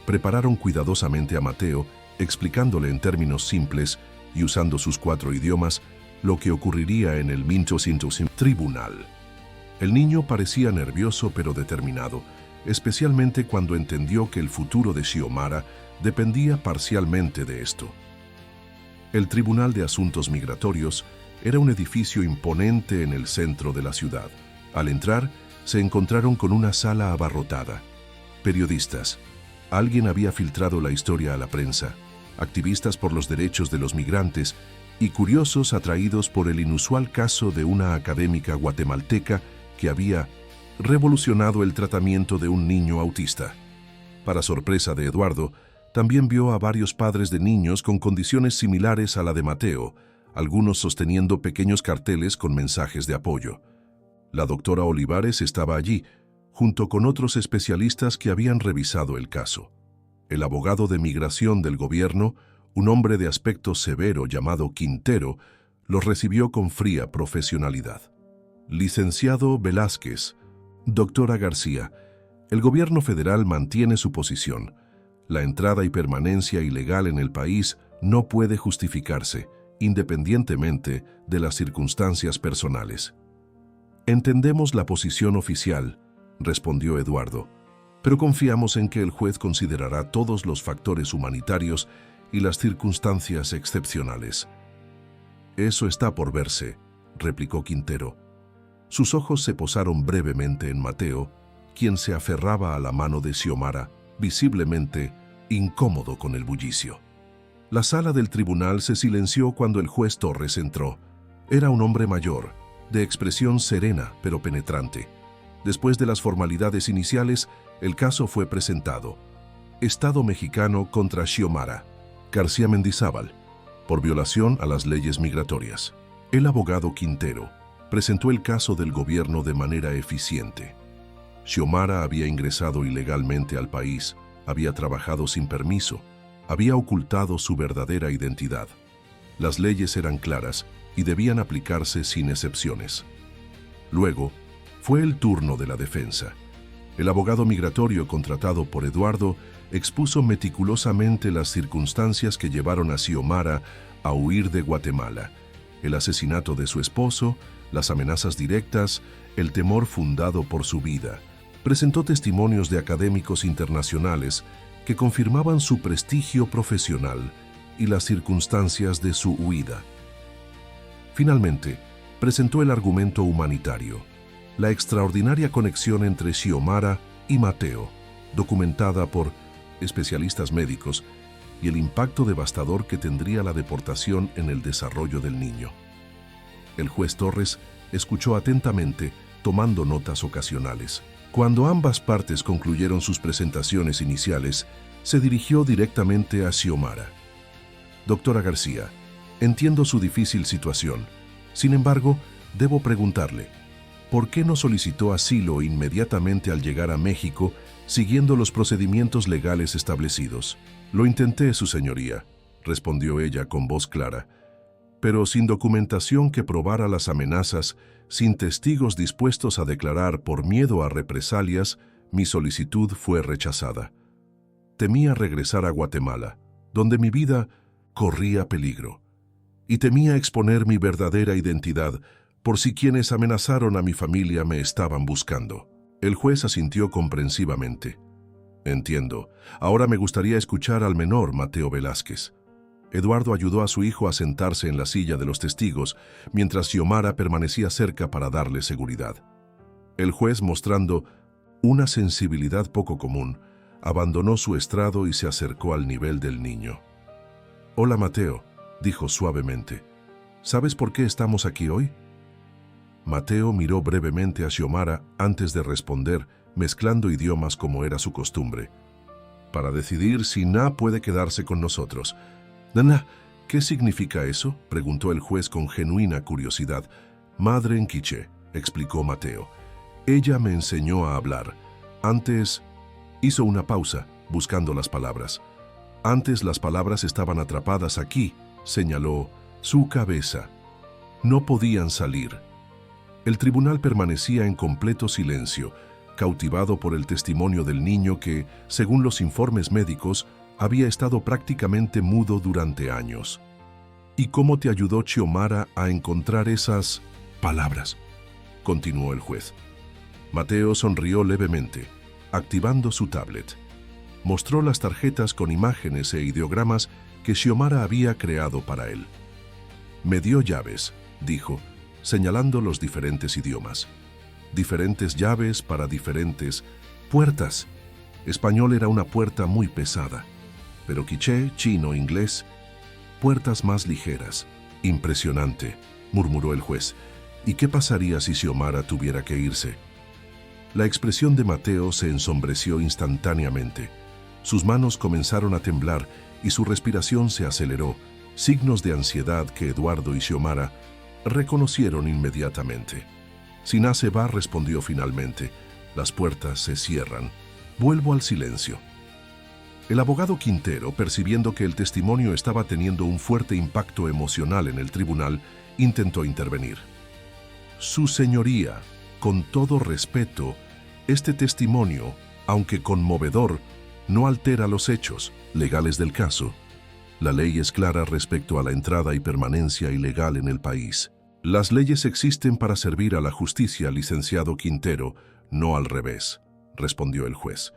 Prepararon cuidadosamente a Mateo, explicándole en términos simples y usando sus 4 idiomas lo que ocurriría en el tribunal. El niño parecía nervioso pero determinado, especialmente cuando entendió que el futuro de Xiomara dependía parcialmente de esto. El Tribunal de Asuntos Migratorios era un edificio imponente en el centro de la ciudad. Al entrar, se encontraron con una sala abarrotada. Periodistas. Alguien había filtrado la historia a la prensa. Activistas por los derechos de los migrantes y curiosos atraídos por el inusual caso de una académica guatemalteca que había revolucionado el tratamiento de un niño autista. Para sorpresa de Eduardo, también vio a varios padres de niños con condiciones similares a la de Mateo, algunos sosteniendo pequeños carteles con mensajes de apoyo. La doctora Olivares estaba allí, junto con otros especialistas que habían revisado el caso. El abogado de migración del gobierno, un hombre de aspecto severo llamado Quintero, los recibió con fría profesionalidad. Licenciado Velázquez, doctora García, el gobierno federal mantiene su posición. La entrada y permanencia ilegal en el país no puede justificarse, independientemente de las circunstancias personales. Entendemos la posición oficial, respondió Eduardo, pero confiamos en que el juez considerará todos los factores humanitarios y las circunstancias excepcionales. Eso está por verse, replicó Quintero. Sus ojos se posaron brevemente en Mateo, quien se aferraba a la mano de Xiomara, visiblemente incómodo con el bullicio. La sala del tribunal se silenció cuando el juez Torres entró. Era un hombre mayor, de expresión serena pero penetrante. Después de las formalidades iniciales, el caso fue presentado. Estado mexicano contra Xiomara García Mendizábal, por violación a las leyes migratorias. El abogado Quintero presentó el caso del gobierno de manera eficiente. Xiomara había ingresado ilegalmente al país, había trabajado sin permiso, había ocultado su verdadera identidad. Las leyes eran claras y debían aplicarse sin excepciones. Luego, fue el turno de la defensa. El abogado migratorio contratado por Eduardo expuso meticulosamente las circunstancias que llevaron a Xiomara a huir de Guatemala: el asesinato de su esposo, las amenazas directas, el temor fundado por su vida. Presentó testimonios de académicos internacionales que confirmaban su prestigio profesional y las circunstancias de su huida. Finalmente, presentó el argumento humanitario: la extraordinaria conexión entre Xiomara y Mateo, documentada por especialistas médicos, y el impacto devastador que tendría la deportación en el desarrollo del niño. El juez Torres escuchó atentamente, tomando notas ocasionales. Cuando ambas partes concluyeron sus presentaciones iniciales, se dirigió directamente a Xiomara. Doctora García, entiendo su difícil situación. Sin embargo, debo preguntarle, ¿por qué no solicitó asilo inmediatamente al llegar a México, siguiendo los procedimientos legales establecidos? Lo intenté, su señoría, respondió ella con voz clara, pero sin documentación que probara las amenazas, sin testigos dispuestos a declarar por miedo a represalias, mi solicitud fue rechazada. Temía regresar a Guatemala, donde mi vida corría peligro, y temía exponer mi verdadera identidad por si quienes amenazaron a mi familia me estaban buscando. El juez asintió comprensivamente. Entiendo. Ahora me gustaría escuchar al menor Mateo Velázquez. Eduardo ayudó a su hijo a sentarse en la silla de los testigos, mientras Xiomara permanecía cerca para darle seguridad. El juez, mostrando una sensibilidad poco común, abandonó su estrado y se acercó al nivel del niño. «Hola, Mateo», dijo suavemente. «¿Sabes por qué estamos aquí hoy?» Mateo miró brevemente a Xiomara antes de responder, mezclando idiomas como era su costumbre. «Para decidir si Na puede quedarse con nosotros». «Nana, ¿qué significa eso?», preguntó el juez con genuina curiosidad. «Madre en quiché», explicó Mateo. «Ella me enseñó a hablar. Antes…» Hizo una pausa, buscando las palabras. «Antes las palabras estaban atrapadas aquí», señaló, «su cabeza. No podían salir». El tribunal permanecía en completo silencio, cautivado por el testimonio del niño que, según los informes médicos, había estado prácticamente mudo durante años. «¿Y cómo te ayudó Xiomara a encontrar esas palabras?», continuó el juez. Mateo sonrió levemente, activando su tablet. Mostró las tarjetas con imágenes e ideogramas que Xiomara había creado para él. «Me dio llaves», dijo, señalando los diferentes idiomas. Diferentes llaves para diferentes puertas. Español era una puerta muy pesada, pero quiché, chino, inglés, puertas más ligeras. «Impresionante», murmuró el juez. «¿Y qué pasaría si Xiomara tuviera que irse?». La expresión de Mateo se ensombreció instantáneamente. Sus manos comenzaron a temblar y su respiración se aceleró, signos de ansiedad que Eduardo y Xiomara reconocieron inmediatamente. «Si Na se va», respondió finalmente, «las puertas se cierran. Vuelvo al silencio». El abogado Quintero, percibiendo que el testimonio estaba teniendo un fuerte impacto emocional en el tribunal, intentó intervenir. Su señoría, con todo respeto, este testimonio, aunque conmovedor, no altera los hechos legales del caso. La ley es clara respecto a la entrada y permanencia ilegal en el país. Las leyes existen para servir a la justicia, licenciado Quintero, no al revés, respondió el juez.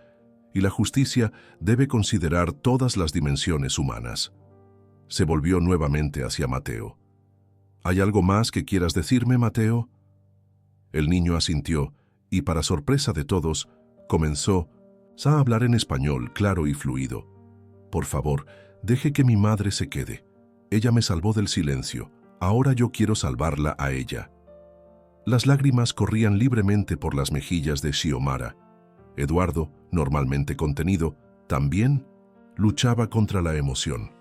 Y la justicia debe considerar todas las dimensiones humanas. Se volvió nuevamente hacia Mateo. ¿Hay algo más que quieras decirme, Mateo? El niño asintió y, para sorpresa de todos, comenzó a hablar en español claro y fluido. Por favor, deje que mi madre se quede. Ella me salvó del silencio. Ahora yo quiero salvarla a ella. Las lágrimas corrían libremente por las mejillas de Xiomara. Eduardo, normalmente contenido, también luchaba contra la emoción.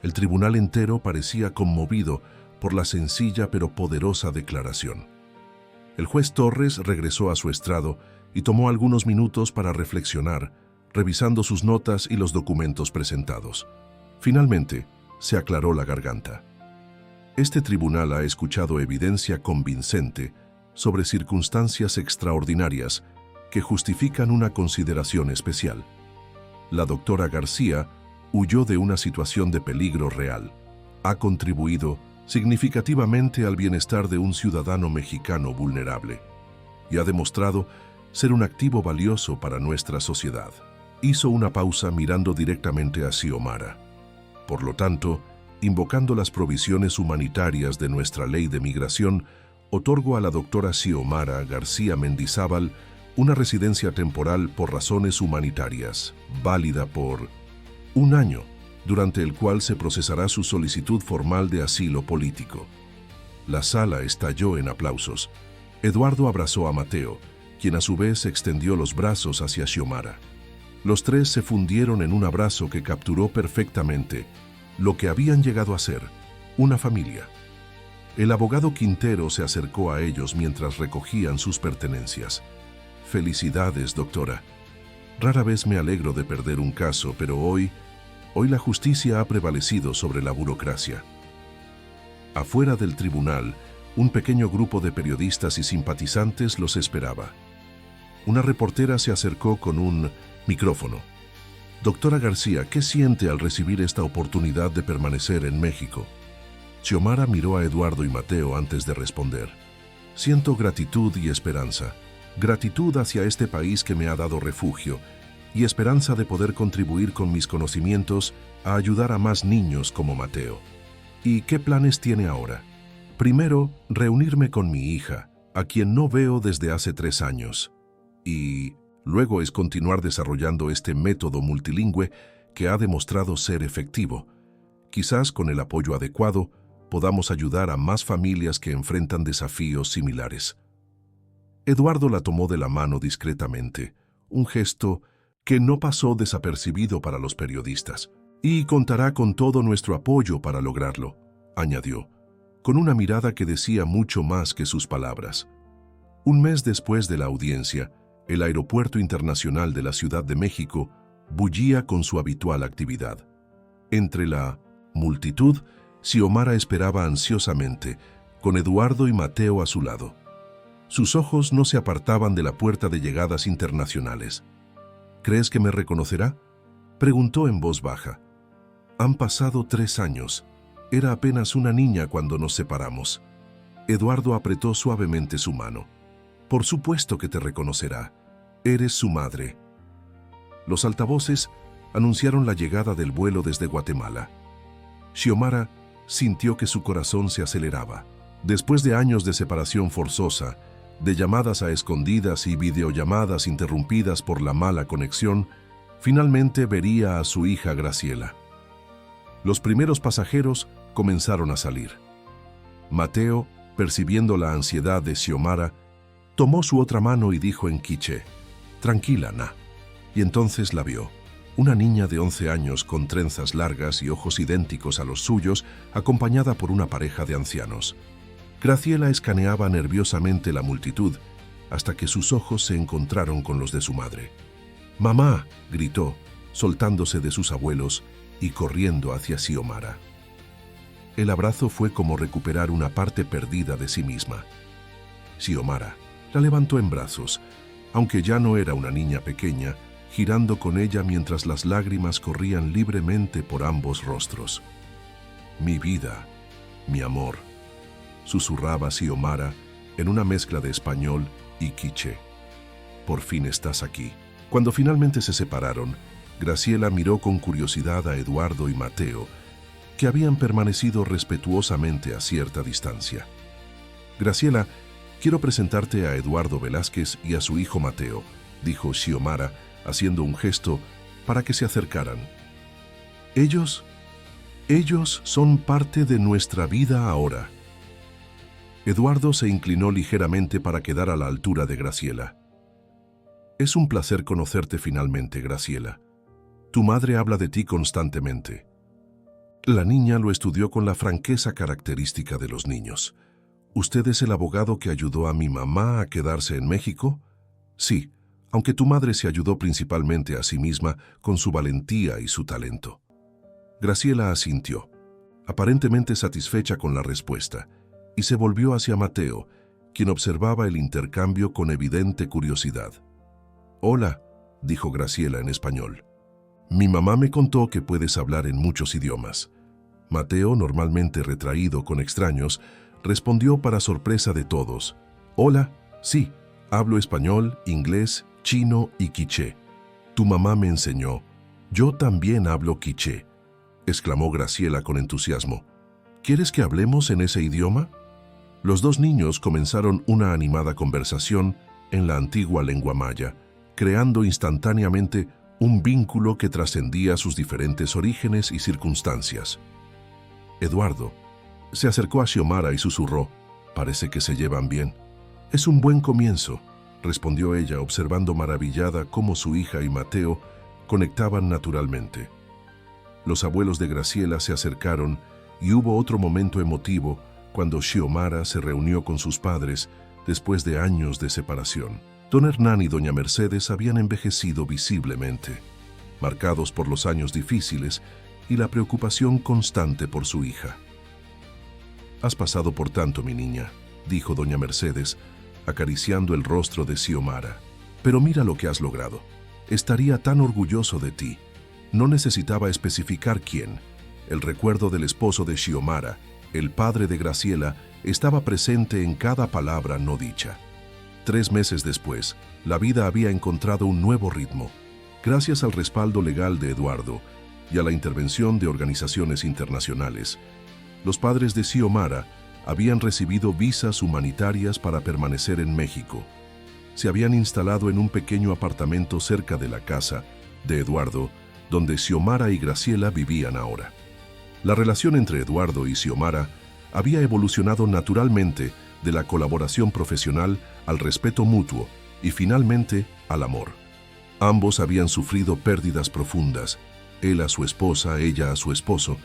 El tribunal entero parecía conmovido por la sencilla pero poderosa declaración. El juez Torres regresó a su estrado y tomó algunos minutos para reflexionar, revisando sus notas y los documentos presentados. Finalmente, se aclaró la garganta. Este tribunal ha escuchado evidencia convincente sobre circunstancias extraordinarias que justifican una consideración especial. La doctora García huyó de una situación de peligro real. Ha contribuido significativamente al bienestar de un ciudadano mexicano vulnerable y ha demostrado ser un activo valioso para nuestra sociedad. Hizo una pausa mirando directamente a Xiomara. Por lo tanto, invocando las provisiones humanitarias de nuestra ley de migración, otorgo a la doctora Xiomara García Mendizábal una residencia temporal por razones humanitarias, válida por 1 año, durante el cual se procesará su solicitud formal de asilo político. La sala estalló en aplausos. Eduardo abrazó a Mateo, quien a su vez extendió los brazos hacia Xiomara. Los tres se fundieron en un abrazo que capturó perfectamente lo que habían llegado a ser, una familia. El abogado Quintero se acercó a ellos mientras recogían sus pertenencias. Felicidades, doctora. Rara vez me alegro de perder un caso, pero hoy la justicia ha prevalecido sobre la burocracia. Afuera del tribunal, un pequeño grupo de periodistas y simpatizantes los esperaba. Una reportera se acercó con un micrófono. Doctora García, ¿qué siente al recibir esta oportunidad de permanecer en México? Xiomara miró a Eduardo y Mateo antes de responder. Siento gratitud y esperanza. Gratitud hacia este país que me ha dado refugio y esperanza de poder contribuir con mis conocimientos a ayudar a más niños como Mateo. ¿Y qué planes tiene ahora? Primero, reunirme con mi hija, a quien no veo desde hace 3 años. Y luego es continuar desarrollando este método multilingüe que ha demostrado ser efectivo. Quizás con el apoyo adecuado podamos ayudar a más familias que enfrentan desafíos similares. Eduardo la tomó de la mano discretamente, un gesto que no pasó desapercibido para los periodistas. Y contará con todo nuestro apoyo para lograrlo, añadió, con una mirada que decía mucho más que sus palabras. Un mes después de la audiencia, el Aeropuerto Internacional de la Ciudad de México bullía con su habitual actividad. Entre la multitud, Xiomara esperaba ansiosamente, con Eduardo y Mateo a su lado. Sus ojos no se apartaban de la puerta de llegadas internacionales. ¿Crees que me reconocerá?, preguntó en voz baja. Han pasado 3 años. Era apenas una niña cuando nos separamos. Eduardo apretó suavemente su mano. Por supuesto que te reconocerá. Eres su madre. Los altavoces anunciaron la llegada del vuelo desde Guatemala. Xiomara sintió que su corazón se aceleraba. Después de años de separación forzosa, de llamadas a escondidas y videollamadas interrumpidas por la mala conexión, finalmente vería a su hija Graciela. Los primeros pasajeros comenzaron a salir. Mateo, percibiendo la ansiedad de Xiomara, tomó su otra mano y dijo en quiché, «Tranquila, Na». Y entonces la vio, una niña de 11 años con trenzas largas y ojos idénticos a los suyos, acompañada por una pareja de ancianos. Graciela escaneaba nerviosamente la multitud hasta que sus ojos se encontraron con los de su madre. «Mamá», gritó, soltándose de sus abuelos y corriendo hacia Xiomara. El abrazo fue como recuperar una parte perdida de sí misma. Xiomara la levantó en brazos, aunque ya no era una niña pequeña, girando con ella mientras las lágrimas corrían libremente por ambos rostros. «Mi vida, mi amor», susurraba Xiomara en una mezcla de español y quiché. «Por fin estás aquí». Cuando finalmente se separaron, Graciela miró con curiosidad a Eduardo y Mateo, que habían permanecido respetuosamente a cierta distancia. «Graciela, quiero presentarte a Eduardo Velázquez y a su hijo Mateo», dijo Xiomara, haciendo un gesto para que se acercaran. Ellos son parte de nuestra vida ahora». Eduardo se inclinó ligeramente para quedar a la altura de Graciela. «Es un placer conocerte finalmente, Graciela. Tu madre habla de ti constantemente». La niña lo estudió con la franqueza característica de los niños. «¿Usted es el abogado que ayudó a mi mamá a quedarse en México?» «Sí, aunque tu madre se ayudó principalmente a sí misma con su valentía y su talento». Graciela asintió, aparentemente satisfecha con la respuesta, y se volvió hacia Mateo, quien observaba el intercambio con evidente curiosidad. «Hola», dijo Graciela en español. «Mi mamá me contó que puedes hablar en muchos idiomas». Mateo, normalmente retraído con extraños, respondió para sorpresa de todos: «Hola, sí, hablo español, inglés, chino y quiché. Tu mamá me enseñó. Yo también hablo quiché», exclamó Graciela con entusiasmo. «¿Quieres que hablemos en ese idioma?». Los dos niños comenzaron una animada conversación en la antigua lengua maya, creando instantáneamente un vínculo que trascendía sus diferentes orígenes y circunstancias. Eduardo se acercó a Xiomara y susurró: «Parece que se llevan bien». «Es un buen comienzo», respondió ella, observando maravillada cómo su hija y Mateo conectaban naturalmente. Los abuelos de Graciela se acercaron y hubo otro momento emotivo cuando Xiomara se reunió con sus padres después de años de separación. Don Hernán y doña Mercedes habían envejecido visiblemente, marcados por los años difíciles y la preocupación constante por su hija. «Has pasado por tanto, mi niña», dijo doña Mercedes, acariciando el rostro de Xiomara. «Pero mira lo que has logrado. Estaría tan orgulloso de ti». No necesitaba especificar quién. El recuerdo del esposo de Xiomara, el padre de Graciela, estaba presente en cada palabra no dicha. 3 meses después, la vida había encontrado un nuevo ritmo. Gracias al respaldo legal de Eduardo y a la intervención de organizaciones internacionales, los padres de Xiomara habían recibido visas humanitarias para permanecer en México. Se habían instalado en un pequeño apartamento cerca de la casa de Eduardo, donde Xiomara y Graciela vivían ahora. La relación entre Eduardo y Xiomara había evolucionado naturalmente de la colaboración profesional al respeto mutuo y finalmente al amor. Ambos habían sufrido pérdidas profundas, él a su esposa, ella a su esposo,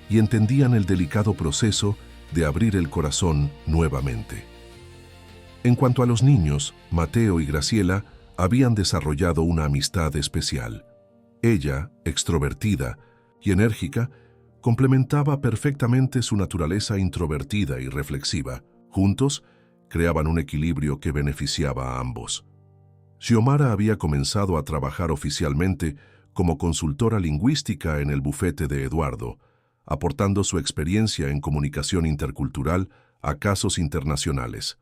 y entendían el delicado proceso de abrir el corazón nuevamente. En cuanto a los niños, Mateo y Graciela habían desarrollado una amistad especial. Ella, extrovertida y enérgica, complementaba perfectamente su naturaleza introvertida y reflexiva. Juntos, creaban un equilibrio que beneficiaba a ambos. Xiomara había comenzado a trabajar oficialmente como consultora lingüística en el bufete de Eduardo, aportando su experiencia en comunicación intercultural a casos internacionales.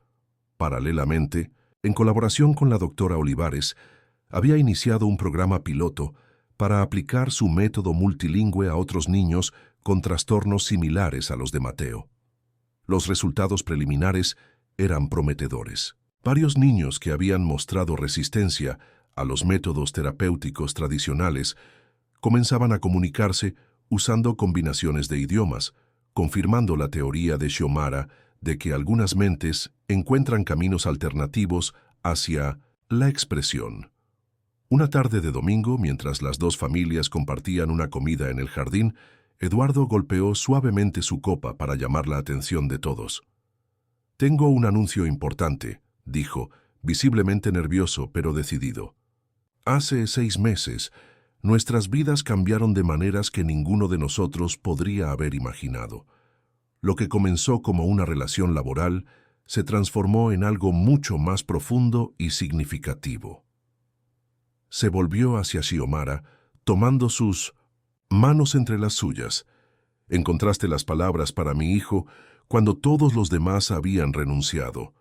Paralelamente, en colaboración con la doctora Olivares, había iniciado un programa piloto para aplicar su método multilingüe a otros niños con trastornos similares a los de Mateo. Los resultados preliminares eran prometedores. Varios niños que habían mostrado resistencia a los métodos terapéuticos tradicionales comenzaban a comunicarse usando combinaciones de idiomas, confirmando la teoría de Xiomara de que algunas mentes encuentran caminos alternativos hacia la expresión. Una tarde de domingo, mientras las dos familias compartían una comida en el jardín, Eduardo golpeó suavemente su copa para llamar la atención de todos. «Tengo un anuncio importante», dijo, visiblemente nervioso pero decidido. «Hace 6 meses, Nuestras vidas cambiaron de maneras que ninguno de nosotros podría haber imaginado. Lo que comenzó como una relación laboral se transformó en algo mucho más profundo y significativo. Se volvió hacia Xiomara, tomando sus manos entre las suyas. Encontraste las palabras para mi hijo cuando todos los demás habían renunciado.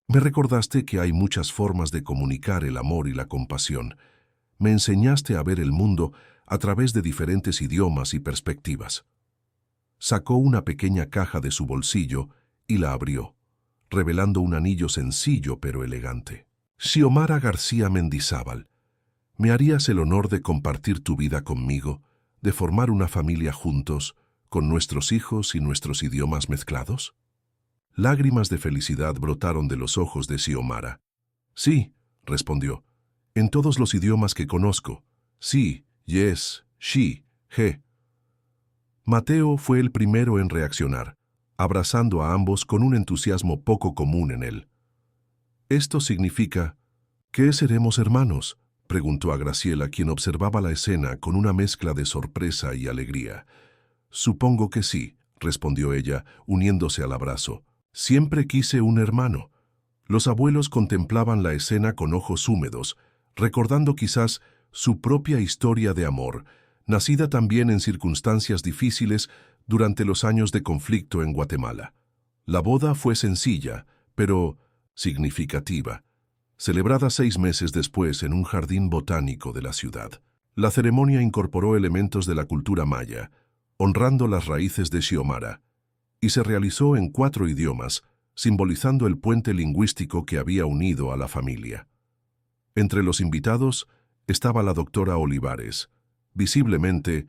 Me recordaste que hay muchas formas de comunicar el amor y la compasión. Me enseñaste a ver el mundo a través de diferentes idiomas y perspectivas. Sacó una pequeña caja de su bolsillo y la abrió, revelando un anillo sencillo pero elegante. Xiomara García Mendizábal, ¿me harías el honor de compartir tu vida conmigo, de formar una familia juntos, con nuestros hijos y nuestros idiomas mezclados? Lágrimas de felicidad brotaron de los ojos de Xiomara. Sí, respondió, en todos los idiomas que conozco. Sí, yes, she, he. Mateo fue el primero en reaccionar, abrazando a ambos con un entusiasmo poco común en él. «Esto significa, ¿qué seremos hermanos?», preguntó a Graciela, quien observaba la escena con una mezcla de sorpresa y alegría. «Supongo que sí», respondió ella, uniéndose al abrazo. «Siempre quise un hermano». Los abuelos contemplaban la escena con ojos húmedos, recordando quizás su propia historia de amor, nacida también en circunstancias difíciles durante los años de conflicto en Guatemala. La boda fue sencilla, pero significativa, celebrada 6 meses después en un jardín botánico de la ciudad. La ceremonia incorporó elementos de la cultura maya, honrando las raíces de Xiomara, y se realizó en 4 idiomas, simbolizando el puente lingüístico que había unido a la familia. Entre los invitados estaba la doctora Olivares, visiblemente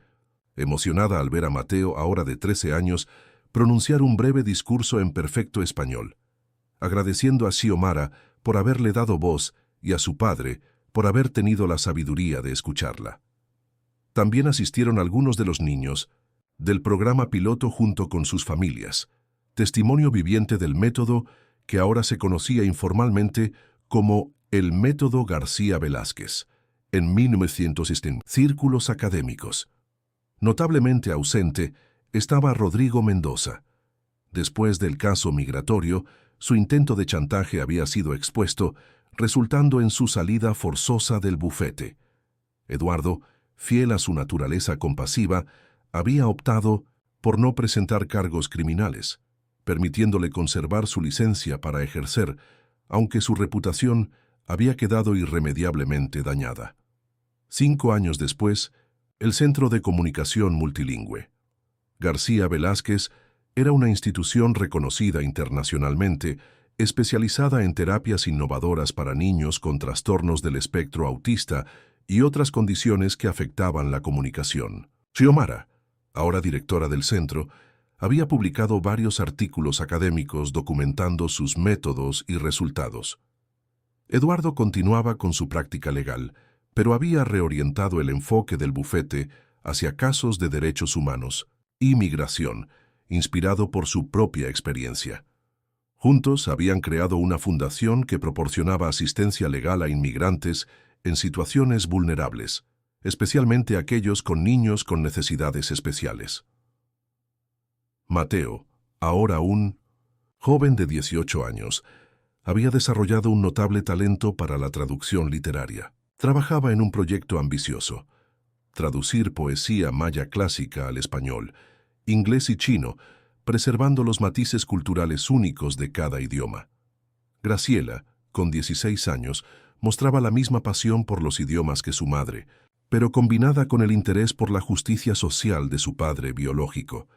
emocionada al ver a Mateo, ahora de 13 años, pronunciar un breve discurso en perfecto español, agradeciendo a Xiomara por haberle dado voz y a su padre por haber tenido la sabiduría de escucharla. También asistieron algunos de los niños del programa piloto junto con sus familias, testimonio viviente del método que ahora se conocía informalmente como el Método García Velázquez, en 1960. Círculos académicos. Notablemente ausente estaba Rodrigo Mendoza. Después del caso migratorio, su intento de chantaje había sido expuesto, resultando en su salida forzosa del bufete. Eduardo, fiel a su naturaleza compasiva, había optado por no presentar cargos criminales, permitiéndole conservar su licencia para ejercer, aunque su reputación había quedado irremediablemente dañada. 5 años después, el Centro de Comunicación Multilingüe García Velázquez era una institución reconocida internacionalmente, especializada en terapias innovadoras para niños con trastornos del espectro autista y otras condiciones que afectaban la comunicación. Xiomara, ahora directora del centro, había publicado varios artículos académicos documentando sus métodos y resultados. Eduardo continuaba con su práctica legal, pero había reorientado el enfoque del bufete hacia casos de derechos humanos y migración, inspirado por su propia experiencia. Juntos habían creado una fundación que proporcionaba asistencia legal a inmigrantes en situaciones vulnerables, especialmente aquellos con niños con necesidades especiales. Mateo, ahora un joven de 18 años, había desarrollado un notable talento para la traducción literaria. Trabajaba en un proyecto ambicioso: traducir poesía maya clásica al español, inglés y chino, preservando los matices culturales únicos de cada idioma. Graciela, con 16 años, mostraba la misma pasión por los idiomas que su madre, pero combinada con el interés por la justicia social de su padre biológico.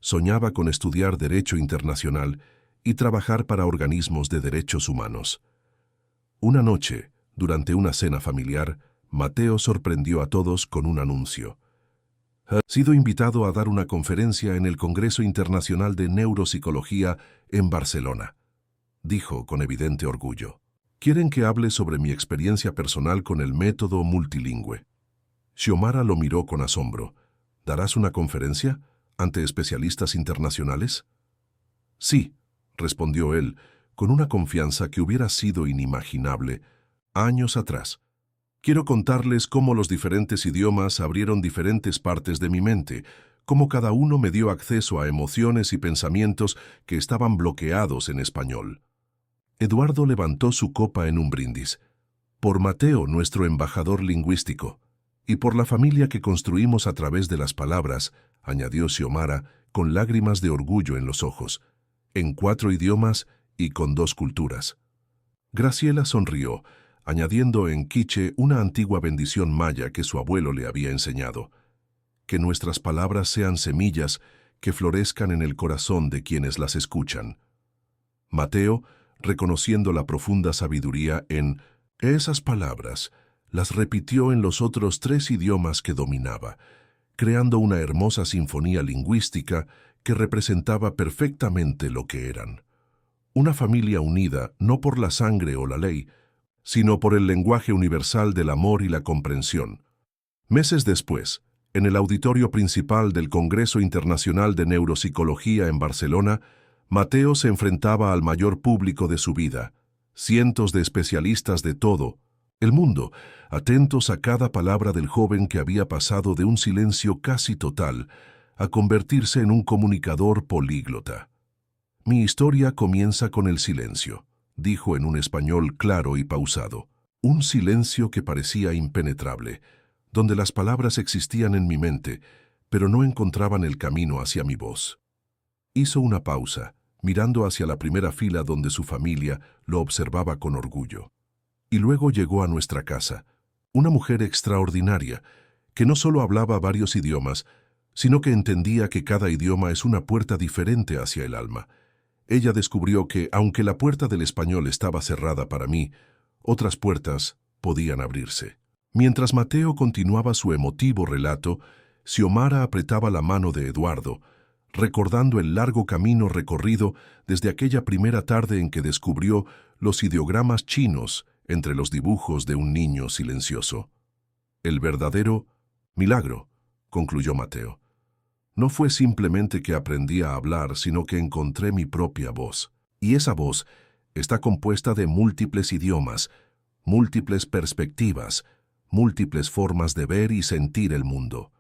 Soñaba con estudiar Derecho Internacional y trabajar para organismos de derechos humanos. Una noche, durante una cena familiar, Mateo sorprendió a todos con un anuncio. Ha sido invitado a dar una conferencia en el Congreso Internacional de Neuropsicología en Barcelona, dijo con evidente orgullo. ¿Quieren que hable sobre mi experiencia personal con el método multilingüe? Xiomara lo miró con asombro. ¿Darás una conferencia ante especialistas internacionales? Sí, respondió él, con una confianza que hubiera sido inimaginable años atrás. Quiero contarles cómo los diferentes idiomas abrieron diferentes partes de mi mente, cómo cada uno me dio acceso a emociones y pensamientos que estaban bloqueados en español. Eduardo levantó su copa en un brindis. Por Mateo, nuestro embajador lingüístico, y por la familia que construimos a través de las palabras, añadió Xiomara, con lágrimas de orgullo en los ojos, en 4 idiomas y con 2 culturas. Graciela sonrió, añadiendo en quiche una antigua bendición maya que su abuelo le había enseñado. Que nuestras palabras sean semillas que florezcan en el corazón de quienes las escuchan. Mateo, reconociendo la profunda sabiduría en esas palabras, las repitió en los otros 3 idiomas que dominaba, creando una hermosa sinfonía lingüística que representaba perfectamente lo que eran. Una familia unida no por la sangre o la ley, sino por el lenguaje universal del amor y la comprensión. Meses después, en el auditorio principal del Congreso Internacional de Neuropsicología en Barcelona, Mateo se enfrentaba al mayor público de su vida, cientos de especialistas de todo el mundo, atentos a cada palabra del joven que había pasado de un silencio casi total a convertirse en un comunicador políglota. Mi historia comienza con el silencio, dijo en un español claro y pausado, un silencio que parecía impenetrable, donde las palabras existían en mi mente, pero no encontraban el camino hacia mi voz. Hizo una pausa, mirando hacia la primera fila donde su familia lo observaba con orgullo. Y luego llegó a nuestra casa, una mujer extraordinaria, que no solo hablaba varios idiomas, sino que entendía que cada idioma es una puerta diferente hacia el alma. Ella descubrió que, aunque la puerta del español estaba cerrada para mí, otras puertas podían abrirse. Mientras Mateo continuaba su emotivo relato, Xiomara apretaba la mano de Eduardo, recordando el largo camino recorrido desde aquella primera tarde en que descubrió los ideogramas chinos entre los dibujos de un niño silencioso. El verdadero milagro, concluyó Mateo. No fue simplemente que aprendí a hablar, sino que encontré mi propia voz. Y esa voz está compuesta de múltiples idiomas, múltiples perspectivas, múltiples formas de ver y sentir el mundo.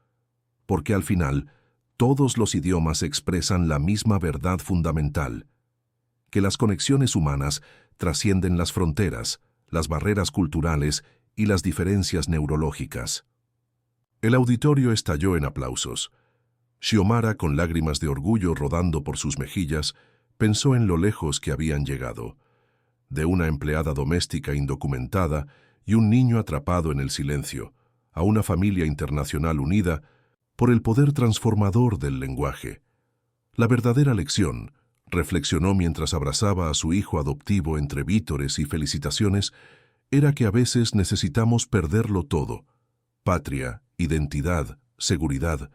Porque al final, todos los idiomas expresan la misma verdad fundamental, que las conexiones humanas trascienden las fronteras, las barreras culturales y las diferencias neurológicas. El auditorio estalló en aplausos. Xiomara, con lágrimas de orgullo rodando por sus mejillas, pensó en lo lejos que habían llegado. De una empleada doméstica indocumentada y un niño atrapado en el silencio, a una familia internacional unida por el poder transformador del lenguaje. La verdadera lección, reflexionó mientras abrazaba a su hijo adoptivo entre vítores y felicitaciones, era que a veces necesitamos perderlo todo: patria, identidad, seguridad,